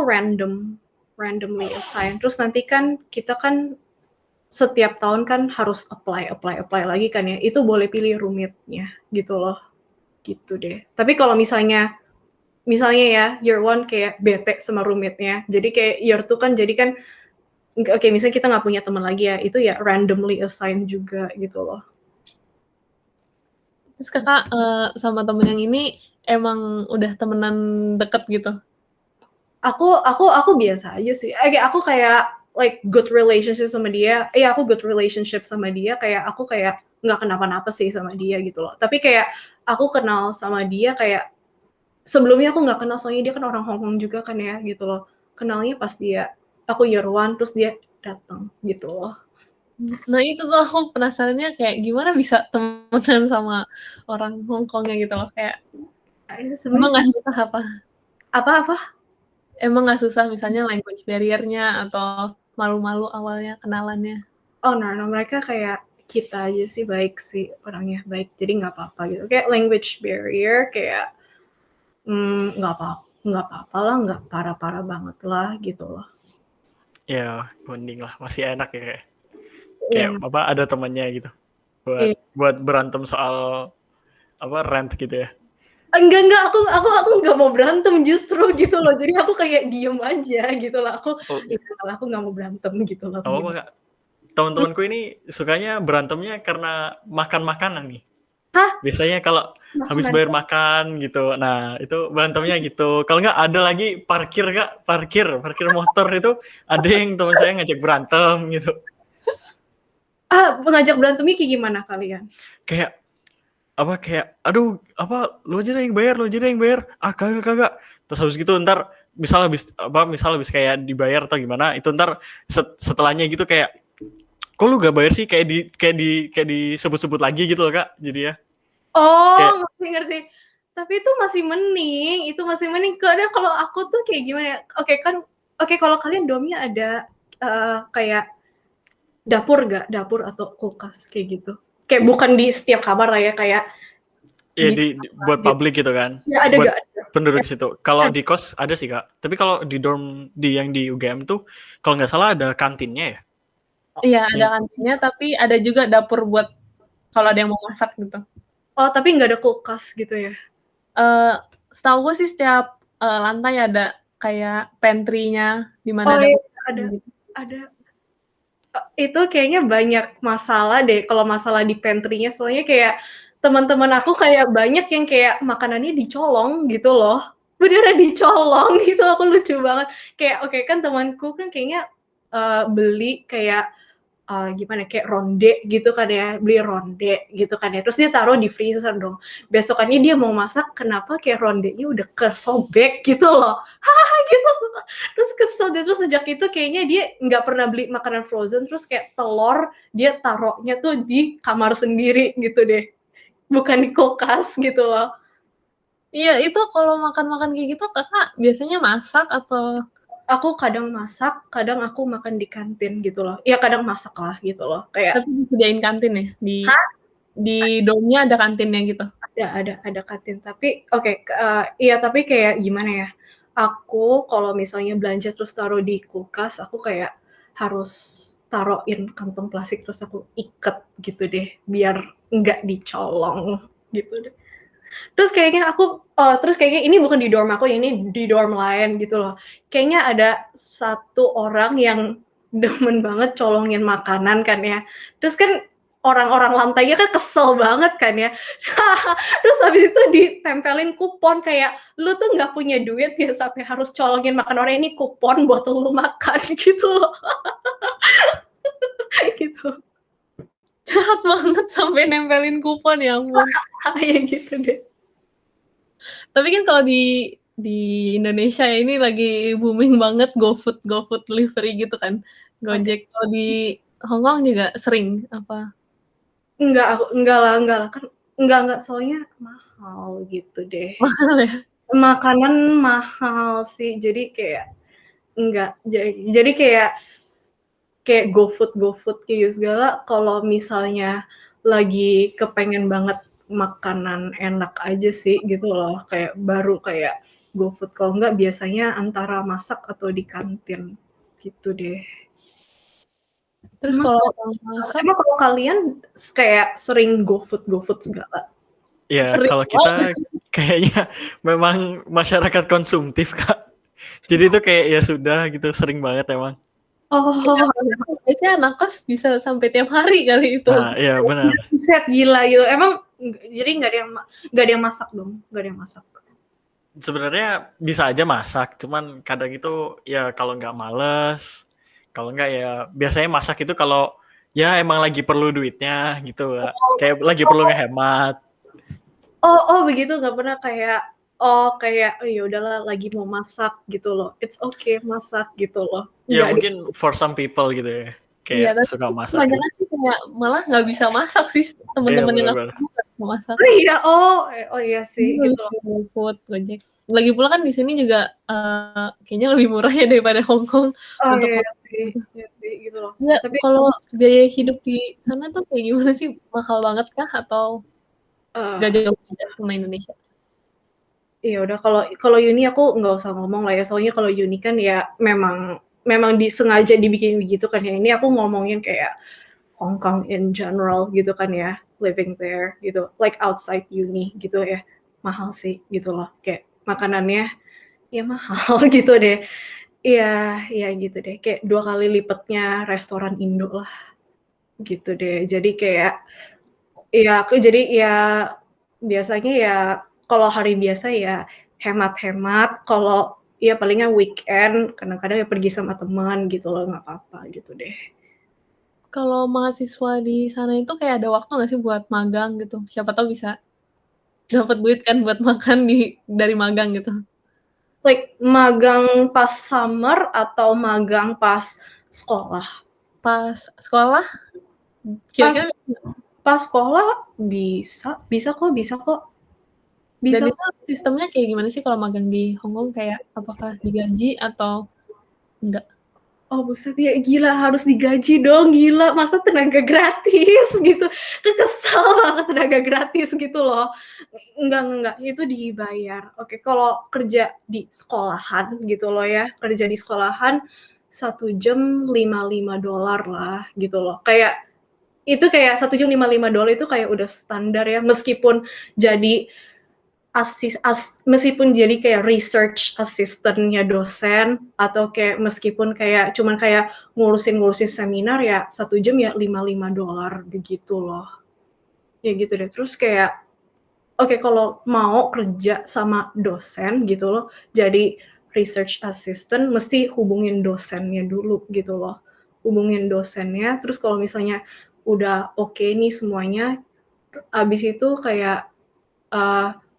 randomly assign. Terus nanti kan kita kan setiap tahun kan harus apply lagi kan ya. Itu boleh pilih roommate-nya gitu loh. Gitu deh. Tapi kalau misalnya ya year one kayak bete sama roommate-nya. Jadi kayak year two kan jadi kan oke, misalnya kita nggak punya teman lagi ya, itu ya randomly assign juga gitu loh. Terus kakak sama temen yang ini emang udah temenan deket gitu? Aku biasa aja sih. Aku kayak like good relationship sama dia. Aku good relationship sama dia. Kayak aku kayak nggak kenapa-napa sih sama dia gitu loh. Tapi kayak aku kenal sama dia kayak sebelumnya aku nggak kenal, soalnya dia kan orang Hong Kong juga kan ya gitu loh. Kenalnya pas aku year one terus dia datang gitu loh. Nah itu tuh aku penasarannya kayak gimana bisa temenan sama orang Hong Kongnya gitu loh, kayak emang nggak susah apa? Emang nggak susah misalnya language barrier-nya atau malu-malu awalnya kenalannya? Oh no, mereka kayak kita aja sih, baik sih, orangnya baik, jadi nggak apa-apa gitu. Kayak language barrier kayak nggak apa-apa lah, nggak parah-parah banget lah gitu loh. Ya mending lah, masih enak ya kayak apa ada temannya gitu buat berantem soal apa rent gitu ya. Enggak, aku nggak mau berantem justru gitu loh. Jadi aku kayak diem aja gitu loh. Aku nggak mau berantem gitu loh. Oh enggak. Teman-temanku ini sukanya berantemnya karena makan-makanan nih. Hah? Biasanya kalau habis bayar makan gitu. Nah, itu berantemnya gitu. Kalau nggak ada lagi parkir motor itu ada yang teman saya ngajak berantem gitu. Ngajak berantemnya kayak gimana kalian? Kayak aduh lu aja yang bayar kagak. Terus habis gitu ntar misal habis kayak dibayar atau gimana, itu ntar setelahnya gitu kayak kok lu gak bayar sih, kayak disebut-sebut lagi gitu loh Kak, jadi ya. Oh, ngerti. Tapi itu masih mending. Kalau aku tuh kayak gimana ya? Oke, kalau kalian domnya ada kayak dapur atau kulkas kayak gitu. Kayak bukan di setiap kamar lah ya, kayak buat publik gitu kan. Ya, ada buat gak? Penduduk situ. Kalau di kos ada sih Kak. Tapi kalau di dorm yang di UGM tuh kalau nggak salah ada kantinnya ya. Iya, ada kantinnya, tapi ada juga dapur buat kalau ada yang mau masak gitu. Oh, tapi nggak ada kulkas gitu ya? Setahu gue sih setiap lantai ada kayak pantry-nya di mana ada. Itu kayaknya banyak masalah deh kalau masalah di pantry-nya, soalnya kayak teman-teman aku kayak banyak yang kayak makanannya dicolong gitu loh. Beneran dicolong gitu, aku lucu banget. Kayak oke kan temanku kan kayaknya beli kayak gimana kayak ronde gitu kan ya, beli ronde gitu kan ya, terus dia taruh di freezer dong. Besokannya dia mau masak, kenapa kayak rondenya udah kesobek gitu loh, gitu. Terus kesel dia, terus sejak itu kayaknya dia nggak pernah beli makanan frozen, terus kayak telur dia taruhnya tuh di kamar sendiri gitu deh, bukan di kulkas gitu loh. Iya, itu kalau makan-makan kayak gitu Kakak biasanya masak atau Aku kadang masak, kadang aku makan di kantin gitu loh. Ya kadang masak lah gitu loh. Kayak tapi disediain kantin ya? Hah? Di dormnya ada kantinnya gitu? Ada kantin. Tapi iya tapi kayak gimana ya? Aku kalau misalnya belanja terus taruh di kulkas, aku kayak harus taruhin kantong plastik terus aku iket gitu deh, biar nggak dicolong gitu deh. Terus kayaknya ini bukan di dorm aku, ini di dorm lain gitu loh. Kayaknya ada satu orang yang demen banget colongin makanan kan ya. Terus kan orang-orang lantainya kan kesel banget kan ya. Terus habis itu ditempelin kupon kayak, lu tuh nggak punya duit ya sampai harus colongin makan orang, ini kupon buat lu makan gitu loh. Gitu. Jahat banget sampai nempelin kupon, ya ampun. Ya gitu deh. Tapi kan kalau di Indonesia ya ini lagi booming banget GoFood delivery gitu kan, Gojek. Kalau di Hong Kong juga sering apa? Enggak lah, kan enggak, soalnya mahal gitu deh. Mahal ya? Makanan mahal sih, jadi kayak enggak, jadi kayak GoFood kayak segala. Kalau misalnya lagi kepengen banget makanan enak aja sih gitu loh, kayak baru kayak GoFood. Kalau enggak biasanya antara masak atau di kantin gitu deh. Terus Emang kalau masak emang kalau kalian kayak sering GoFood segala? Ya, sering kalau kita kayaknya memang masyarakat konsumtif, Kak. Jadi itu kayak ya sudah gitu, sering banget emang. Oh, biasanya anak kos bisa sampai tiap hari kali itu. Nah, iya benar. set gila gitu. Emang jadi nggak ada yang masak dong, nggak ada yang masak. Sebenarnya bisa aja masak, cuman kadang itu ya kalau nggak males, kalau nggak ya biasanya masak itu kalau ya emang lagi perlu duitnya gitu, Kak. Kayak lagi perlu ngehemat. Begitu, nggak pernah kayak ya udahlah lagi mau masak gitu loh. It's okay masak gitu loh. Ya Nggak ada. mungkin for some people gitu ya. Iya, Kayak tapi suka masak gitu. kebanyakan sih kayak malah nggak bisa masak sih Iya teman-teman yang aku benar-benar. kenal nggak bisa masak. Oh iya, iya sih gitu loh. GoFood, Gojek. Lagi pula kan di sini juga kayaknya lebih murah ya daripada Hong Kong untuk Iya sih gitu loh. ya, Tapi kalau biaya hidup di sana tuh kayak gimana sih? Mahal banget kah atau nggak jauh beda sama Indonesia? ya udah, kalau uni aku nggak usah ngomong lah ya, soalnya kalau uni kan ya memang disengaja dibikin begitu kan ya. Ini aku ngomongin kayak Hong Kong in general gitu kan ya, living there gitu, like outside uni gitu ya, mahal sih gitu loh, kayak makanannya ya mahal gitu deh. Iya gitu deh, kayak 2 kali lipatnya restoran Indo lah, gitu deh. Jadi ya biasanya ya kalau hari biasa ya hemat-hemat, kalau ya palingan weekend kadang-kadang ya pergi sama teman gitu loh, nggak apa-apa gitu deh. Kalau mahasiswa di sana itu kayak ada waktu nggak sih buat magang gitu? Siapa tahu bisa dapat duit kan buat makan dari magang gitu. Like magang pas summer atau magang pas sekolah? Pas sekolah Pas kira-kira pas sekolah bisa kok. dan Bisa. itu sistemnya kayak gimana sih kalau magang di Hong Kong, kayak apakah digaji atau enggak? Oh buset ya, gila harus digaji dong, gila. Masa tenaga gratis gitu. Kesel banget tenaga gratis gitu loh. Enggak, itu dibayar. Oke, kalau kerja di sekolahan gitu loh ya, kerja di sekolahan 1 jam $55 lah gitu loh. Kayak 1 jam $55 itu kayak udah standar ya, meskipun jadi meskipun jadi kayak research assistant-nya dosen, atau kayak meskipun kayak cuman kayak ngurusin seminar, ya 1 jam ya $55 begitu loh. Ya gitu deh. Terus kayak oke, kalau mau kerja sama dosen gitu loh, jadi research assistant mesti hubungin dosennya dulu gitu loh. Hubungin dosennya, terus kalau misalnya udah oke nih semuanya, abis itu kayak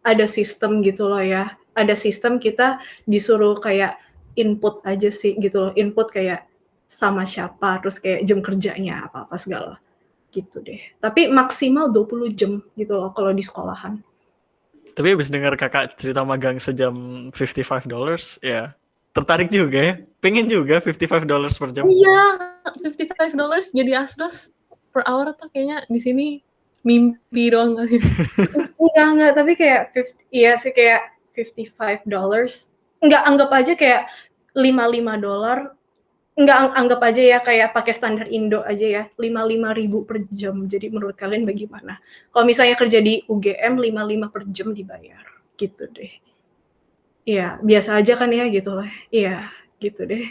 ada sistem gitu loh ya. Ada sistem kita disuruh kayak input aja sih gitu loh. Input kayak sama siapa, terus kayak jam kerjanya apa-apa segala gitu deh. Tapi maksimal 20 jam gitu loh kalau di sekolahan. Tapi habis dengar kakak cerita magang sejam $55, ya tertarik juga ya. Pengen juga $55 per jam. Iya, $55 jadi asdos per hour tuh kayaknya di sini mimpi doang kali. Enggak, tapi kayak iya sih kayak $55. Enggak, anggap aja kayak $55. Enggak, anggap aja ya kayak pakai standar Indo aja ya, 55.000 per jam. Jadi menurut kalian bagaimana? Kalau misalnya kerja di UGM 55 per jam dibayar, gitu deh. Iya, biasa aja kan ya gitu lah. Iya, gitu deh.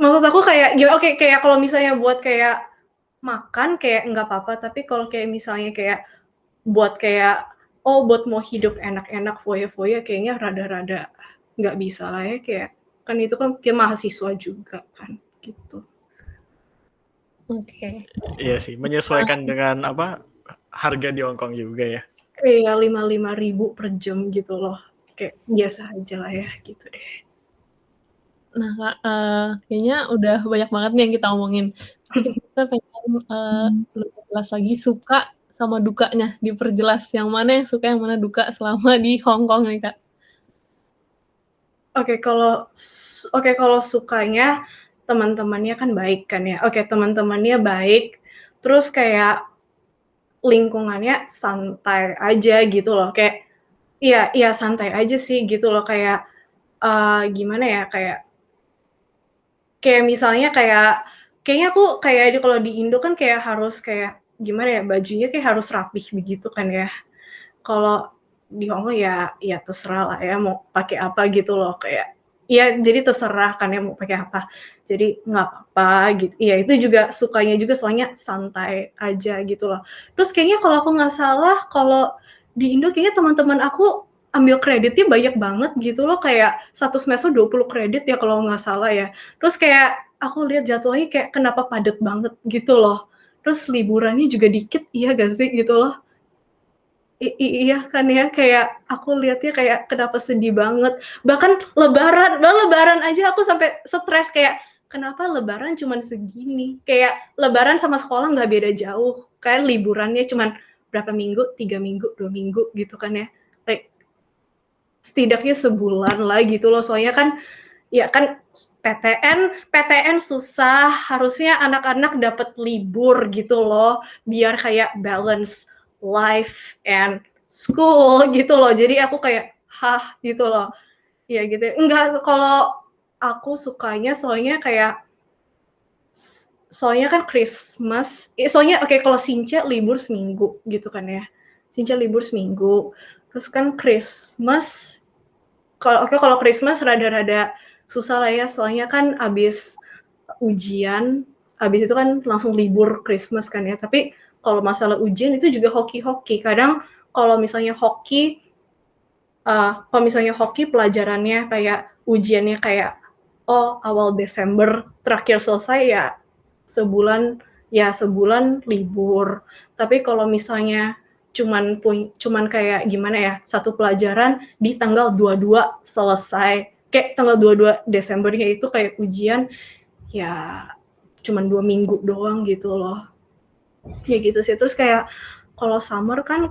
Maksud aku kayak oke, kayak kalau misalnya buat kayak makan kayak nggak apa-apa, tapi kalau kayak misalnya kayak buat kayak buat mau hidup enak-enak foya-foya kayaknya rada-rada nggak bisa lah ya, kayak kan itu kan kayak mahasiswa juga kan gitu. Oke. Iya sih, menyesuaikan dengan apa harga di Hong Kong juga ya. Kayak 55.000 per jam gitu loh. Kayak biasa aja lah ya gitu deh. Nah, Kak, kayaknya udah banyak banget nih yang kita omongin. Tapi kita pengen lebih jelas lagi suka sama dukanya, diperjelas yang mana yang suka, yang mana duka selama di Hong Kong nih, Kak. Oke, kalau sukanya teman-temannya kan baik kan ya. Oke, teman-temannya baik, terus kayak lingkungannya santai aja gitu loh. Kayak iya santai aja sih gitu loh, kayak gimana ya, kayak misalnya kayaknya aku kayak kalau di Indo kan kayak harus kayak gimana ya, bajunya kayak harus rapih begitu kan ya. Kalau di Hongkong ya terserah lah ya mau pakai apa gitu loh, kayak ya jadi terserah kan ya mau pakai apa. Jadi nggak apa-apa gitu. Iya itu juga sukanya juga soalnya santai aja gitu loh. Terus kayaknya kalau aku nggak salah kalau di Indo kayaknya teman-teman aku ambil kreditnya banyak banget gitu loh, kayak satu semester 20 kredit ya kalau nggak salah ya. Terus kayak aku lihat jadwalnya kayak kenapa padat banget gitu loh. Terus liburannya juga dikit, iya gak sih gitu loh. Iya kan ya, kayak aku lihatnya kayak kenapa sedih banget. Bahkan lebaran aja aku sampai stres kayak kenapa lebaran cuman segini. Kayak lebaran sama sekolah nggak beda jauh. Kayak liburannya cuman berapa minggu, 3 minggu, 2 minggu gitu kan ya. Like, setidaknya sebulan lah gitu loh. Soalnya kan ya kan PTN susah, harusnya anak-anak dapat libur gitu loh, biar kayak balance life and school gitu loh. Jadi aku kayak gitu loh. Ya gitu. Enggak, kalau aku sukanya soalnya kan Christmas. Soalnya kalau Sinca libur seminggu gitu kan ya. Sinca libur seminggu. Terus kan Christmas kalau Christmas rada-rada susah lah ya, soalnya kan abis ujian, abis itu kan langsung libur Christmas kan ya. Tapi kalau masalah ujian itu juga hoki-hoki. Kadang kalau misalnya hoki pelajarannya kayak ujiannya kayak awal Desember terakhir selesai ya sebulan libur. Tapi kalau misalnya cuman kayak gimana ya, satu pelajaran di tanggal 22 selesai. Kayak tanggal 22 Desembernya itu kayak ujian ya cuman 2 minggu doang gitu loh. Ya gitu sih. Terus kayak kalau summer kan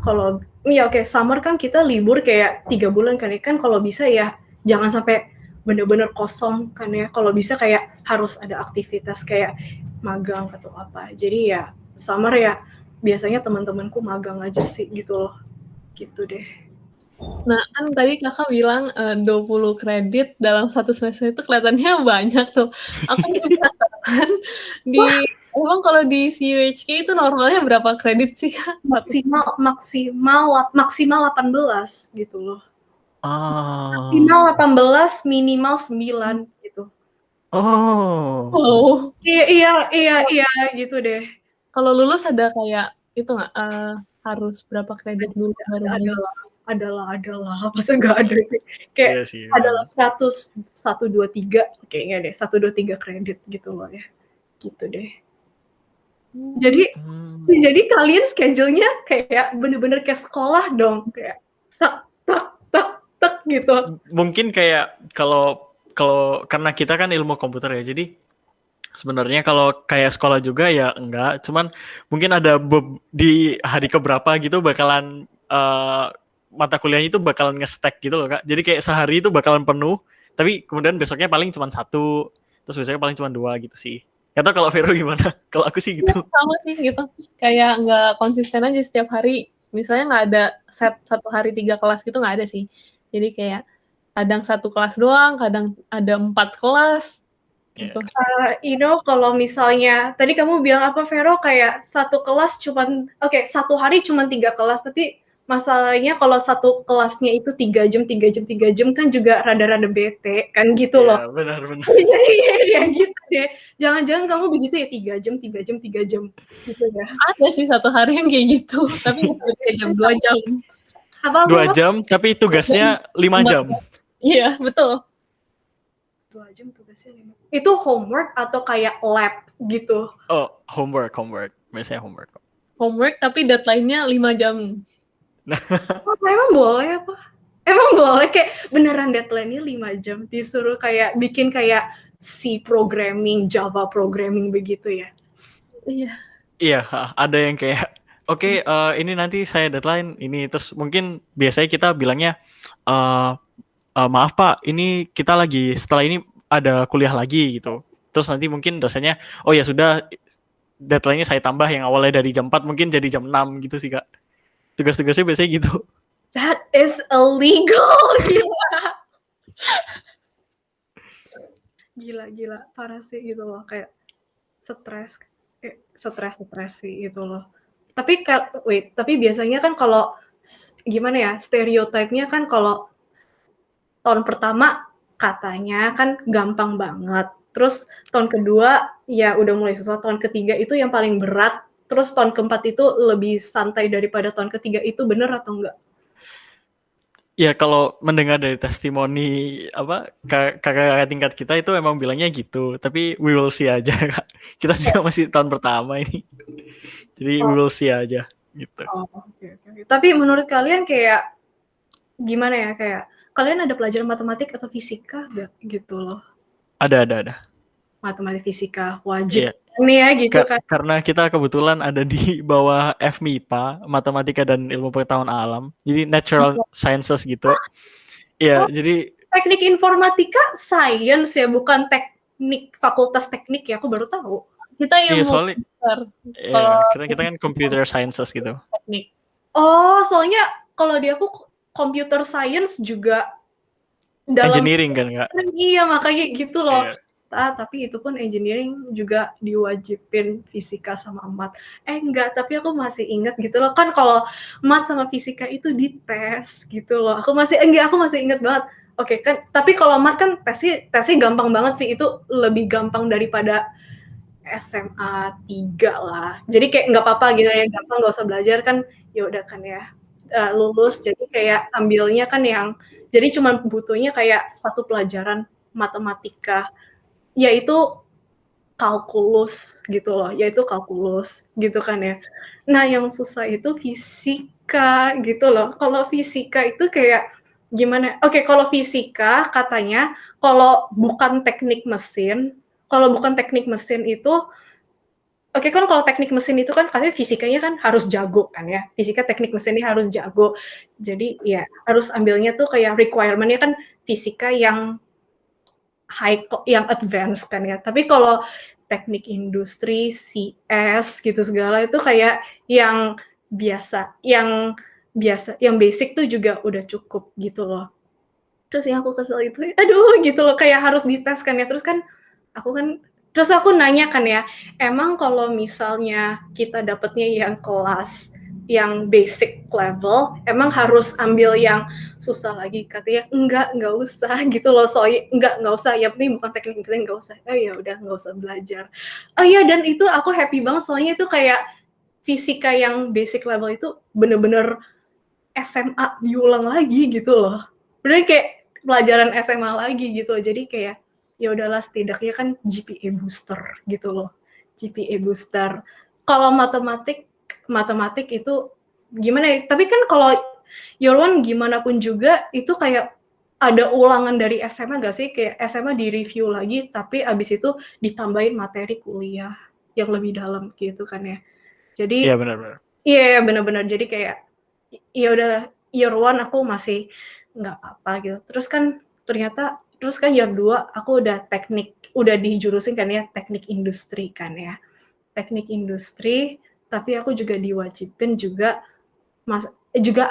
summer kan kita libur kayak 3 bulan kan ya. Kan kalau bisa ya jangan sampai bener-bener kosong kan ya. Kalau bisa kayak harus ada aktivitas kayak magang atau apa. Jadi ya summer ya biasanya teman-temanku magang aja sih gitu loh. Gitu deh. Nah, kan tadi Kakak bilang 20 kredit dalam satu semester itu kelihatannya banyak tuh. Aku penasaran emang kalau di CUHK itu normalnya berapa kredit sih, Kak? Maksimal 18 gitu loh. Oh. Maksimal 18, minimal 9 gitu. Oh. Oh. Iya gitu deh. Kalau lulus ada kayak itu nggak harus berapa kredit dulu baru adalah masa nggak ada sih, kayak Iya sih, adalah 100 1 2 3 kayaknya deh 1 2 3 kredit gitu loh ya gitu deh. Jadi kalian schedule-nya kayak bener-bener kayak sekolah dong, kayak tak gitu. Mungkin kayak kalau karena kita kan ilmu komputer ya, jadi sebenarnya kalau kayak sekolah juga ya enggak, cuman mungkin ada di hari keberapa gitu bakalan mata kuliahnya itu bakalan nge-stack gitu loh Kak. Jadi kayak sehari itu bakalan penuh, tapi kemudian besoknya paling cuma 1, terus besoknya paling cuma 2 gitu sih. Gak tau kalau Vero gimana? Kalau aku sih Iya, gitu. sama sih gitu. Kayak nggak konsisten aja setiap hari. Misalnya nggak ada set 1 hari 3 kelas gitu, nggak ada sih. Jadi kayak kadang 1 kelas doang, kadang ada 4 kelas gitu. Kalau misalnya tadi kamu bilang apa Vero, kayak 1 kelas cuman 1 hari cuman 3 kelas, tapi masalahnya kalau 1 kelasnya itu 3 jam kan juga rada-rada bete kan gitu loh. Iya, benar. Jadi ya gitu deh. Jangan-jangan kamu begitu ya 3 jam gitu ya. Ada sih 1 hari yang kayak gitu, tapi nggak sampai 3 jam, 2 jam. 2 jam, tapi tugasnya 5 jam. Iya, betul. 2 jam tugasnya 5. Itu homework atau kayak lab gitu? Oh, homework. Biasanya homework. Homework tapi deadline-nya 5 jam. Emang boleh apa? Emang boleh kayak beneran deadline-nya 5 jam disuruh kayak bikin kayak C programming, Java programming begitu ya? Iya. Iya, ada yang kayak oke, ini nanti saya deadline ini, terus mungkin biasanya kita bilangnya maaf Pak, ini kita lagi setelah ini ada kuliah lagi gitu. Terus nanti mungkin dosennya, oh ya sudah, deadline-nya saya tambah yang awalnya dari jam 4 mungkin jadi jam 6 gitu sih Kak. Tugas-tugasnya biasanya gitu. That is illegal. Gila, parah sih gitu loh, kayak stres sih gitu loh. Tapi biasanya kan kalau gimana ya, stereotipnya kan kalau tahun pertama katanya kan gampang banget, terus tahun kedua ya udah mulai susah, tahun ketiga itu yang paling berat, terus tahun keempat itu lebih santai daripada tahun ketiga, itu bener atau enggak? Ya kalau mendengar dari testimoni kakak tingkat kita itu emang bilangnya gitu, tapi we will see aja Kak. Kita juga masih tahun pertama ini. Jadi we will see aja gitu. Okay. Tapi menurut kalian kayak gimana ya, kayak kalian ada pelajaran matematik atau fisika gak gitu loh? Ada. Matematik fisika wajib. Iya. Nih ya gitu kan. Karena kita kebetulan ada di bawah FMIPA, Matematika dan Ilmu Pengetahuan Alam. Jadi natural sciences gitu. Iya, jadi teknik informatika science ya, bukan teknik fakultas teknik ya, aku baru tahu. Kita ilmu komputer. Karena kita kan computer sciences gitu. Teknik. Oh, soalnya kalau di aku computer science juga dalam engineering kan Kak? Iya, makanya gitu loh. Iya. Tapi itu pun engineering juga diwajibin fisika sama mat. Enggak, tapi aku masih ingat gitu loh. Kan kalau mat sama fisika itu dites gitu loh. Aku masih ingat banget. Oke, kan tapi kalau mat kan tesnya gampang banget sih. Itu lebih gampang daripada SMA 3 lah. Jadi kayak nggak apa-apa gitu ya, gampang, nggak usah belajar kan, ya udah kan ya, lulus. Jadi kayak ambilnya kan jadi cuma butuhnya kayak 1 pelajaran matematika, yaitu kalkulus gitu loh, gitu kan ya. Nah, yang susah itu fisika gitu loh. Kalau fisika itu kayak gimana? Oke, kalau fisika katanya kalau bukan teknik mesin itu, kan kalau teknik mesin itu kan katanya fisikanya kan harus jago kan ya. Fisika teknik mesinnya harus jago. Jadi ya harus ambilnya tuh kayak requirement-nya kan fisika yang yang advance kan ya. Tapi kalau teknik industri, CS gitu segala itu kayak yang biasa, yang basic tuh juga udah cukup gitu loh. Terus yang aku kesel itu, aduh gitu loh, kayak harus dites kan ya. Terus aku nanya kan ya, emang kalau misalnya kita dapetnya yang kelas yang basic level, emang harus ambil yang susah lagi? Katanya enggak usah gitu loh, soalnya enggak usah, yang penting bukan teknik mesin, enggak usah. Ya udah, enggak usah belajar. Iya, dan itu aku happy banget soalnya itu kayak fisika yang basic level itu bener-bener SMA diulang lagi gitu loh. Bener kayak pelajaran SMA lagi gitu. Jadi kayak ya udahlah, setidaknya kan GPA booster gitu loh. GPA booster. Kalau matematik itu gimana ya? Tapi kan kalau Yorwan gimana pun juga itu kayak ada ulangan dari SMA gak sih? Kayak SMA di-review lagi, tapi abis itu ditambahin materi kuliah yang lebih dalam gitu kan ya. Jadi iya benar-benar. Iya, benar-benar. Jadi kayak ya udah year 1 aku masih nggak apa-apa gitu. Terus kan year 2 aku udah dijurusin kan ya teknik industri kan ya. Teknik industri, tapi aku juga diwajibin juga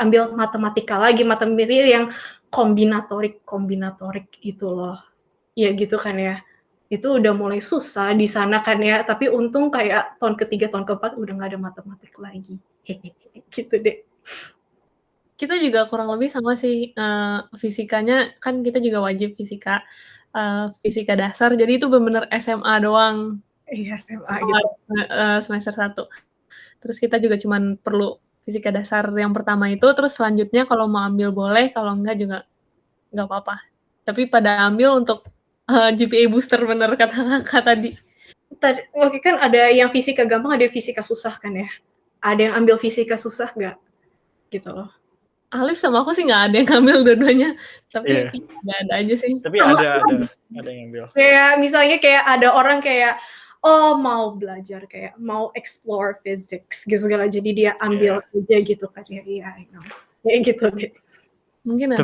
ambil matematika yang kombinatorik itu loh. Ya gitu kan ya. Itu udah mulai susah di sana kan ya, tapi untung kayak tahun ketiga, tahun keempat udah nggak ada matematik lagi. Gitu deh. Kita juga kurang lebih sama sih, fisikanya kan kita juga wajib fisika, fisika dasar, jadi itu bener-bener SMA doang. Iya, SMA gitu. Semester 1. Terus kita juga cuman perlu fisika dasar yang pertama itu, terus selanjutnya kalau mau ambil boleh, kalau enggak juga nggak apa-apa. Tapi pada ambil untuk GPA booster bener kata Kakak tadi. Oke kan ada yang fisika gampang, ada yang fisika susah kan ya. Ada yang ambil fisika susah nggak? Gitu loh. Alif sama aku sih nggak ada yang ngambil dua-duanya, tapi nggak ada aja sih. Tapi ada yang ambil. Kayak misalnya kayak ada orang kayak mau belajar kayak mau explore physics gitu segala, jadi dia ambil aja gitu kan ya. Iya, kayak gitu deh. Mungkin ada.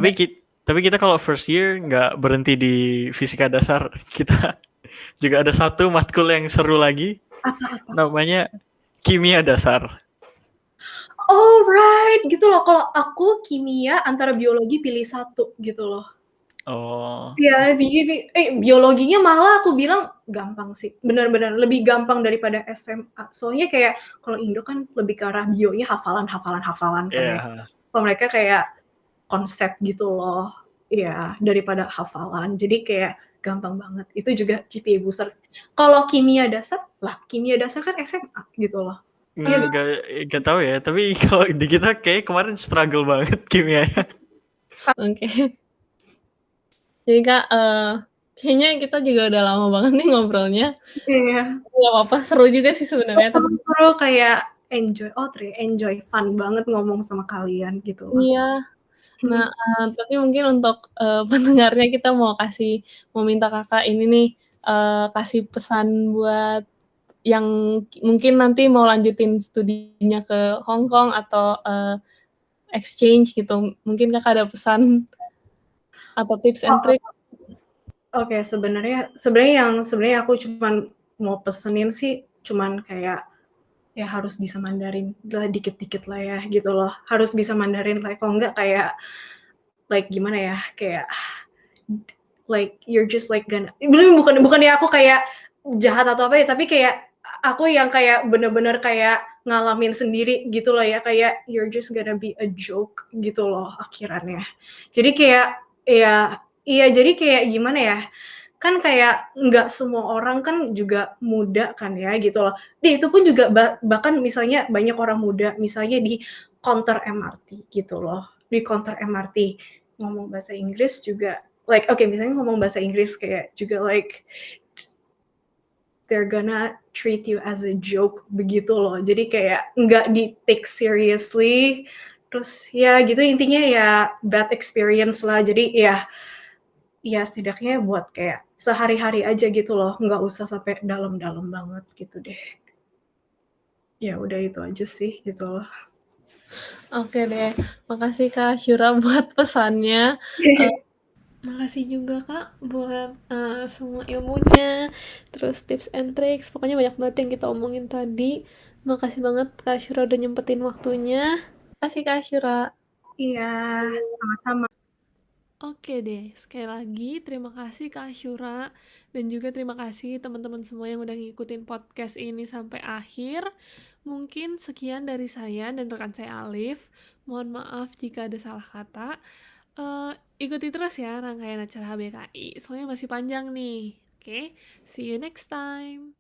Tapi kita kalau first year nggak berhenti di fisika dasar, kita juga ada satu matkul yang seru lagi. Apa? Namanya kimia dasar. Oh right, gitu loh. Kalau aku kimia antara biologi pilih satu gitu loh. Oh. Ya, biologinya malah aku bilang gampang sih. Benar-benar lebih gampang daripada SMA. Soalnya kayak kalau Indo kan lebih ke arah bionya hafalan kan ya. Kalau mereka kayak konsep gitu loh. Iya, daripada hafalan. Jadi kayak gampang banget. Itu juga GPA booster. Kalau kimia dasar kan SMA gitu loh. Gak tahu ya, tapi kalau di kita kayak kemarin struggle banget kimianya. Oke. Jadi Kak, kayaknya kita juga udah lama banget nih ngobrolnya. Iya. Nggak apa-apa, seru juga sih sebenarnya. Seru kayak enjoy fun banget ngomong sama kalian gitu loh. Iya. Nah, tapi mungkin untuk pendengarnya kita mau minta Kakak ini nih, kasih pesan buat yang mungkin nanti mau lanjutin studinya ke Hong Kong atau exchange gitu. Mungkin Kakak ada pesan atau tips and trick? Oke, sebenarnya aku cuman mau pesenin sih cuman kayak ya harus bisa Mandarin lah dikit-dikit lah ya gitu loh. Harus bisa Mandarin lah, kalau enggak kayak gimana ya, kayak you're just bukannya aku kayak jahat atau apa ya, tapi kayak aku yang kayak bener-bener kayak ngalamin sendiri gitu loh ya, kayak you're just gonna be a joke gitu loh akhirannya. Jadi kayak jadi kayak gimana ya, kan kayak nggak semua orang kan juga muda kan ya gitu loh. Itu pun juga bahkan misalnya banyak orang muda misalnya di counter MRT gitu loh. Di counter MRT ngomong bahasa Inggris juga misalnya ngomong bahasa Inggris kayak juga they're gonna treat you as a joke begitu loh. Jadi kayak nggak di take seriously. Terus ya gitu intinya ya bad experience lah. Jadi ya setidaknya buat kayak sehari-hari aja gitu loh, nggak usah sampai dalam-dalam banget gitu deh. Ya udah itu aja sih gitu loh. Oke deh, makasih Kak Syura buat pesannya. Makasih juga Kak buat semua ilmunya, terus tips and tricks, pokoknya banyak banget yang kita omongin tadi. Makasih banget Kak Syura udah nyempetin waktunya. Makasih Kak Syura. Iya, sama-sama. Oke deh, sekali lagi terima kasih Kak Syura dan juga terima kasih teman-teman semua yang udah ngikutin podcast ini sampai akhir. Mungkin sekian dari saya dan rekan saya Alif. Mohon maaf jika ada salah kata. Ikuti terus ya rangkaian acara HBKI, soalnya masih panjang nih. Oke, see you next time.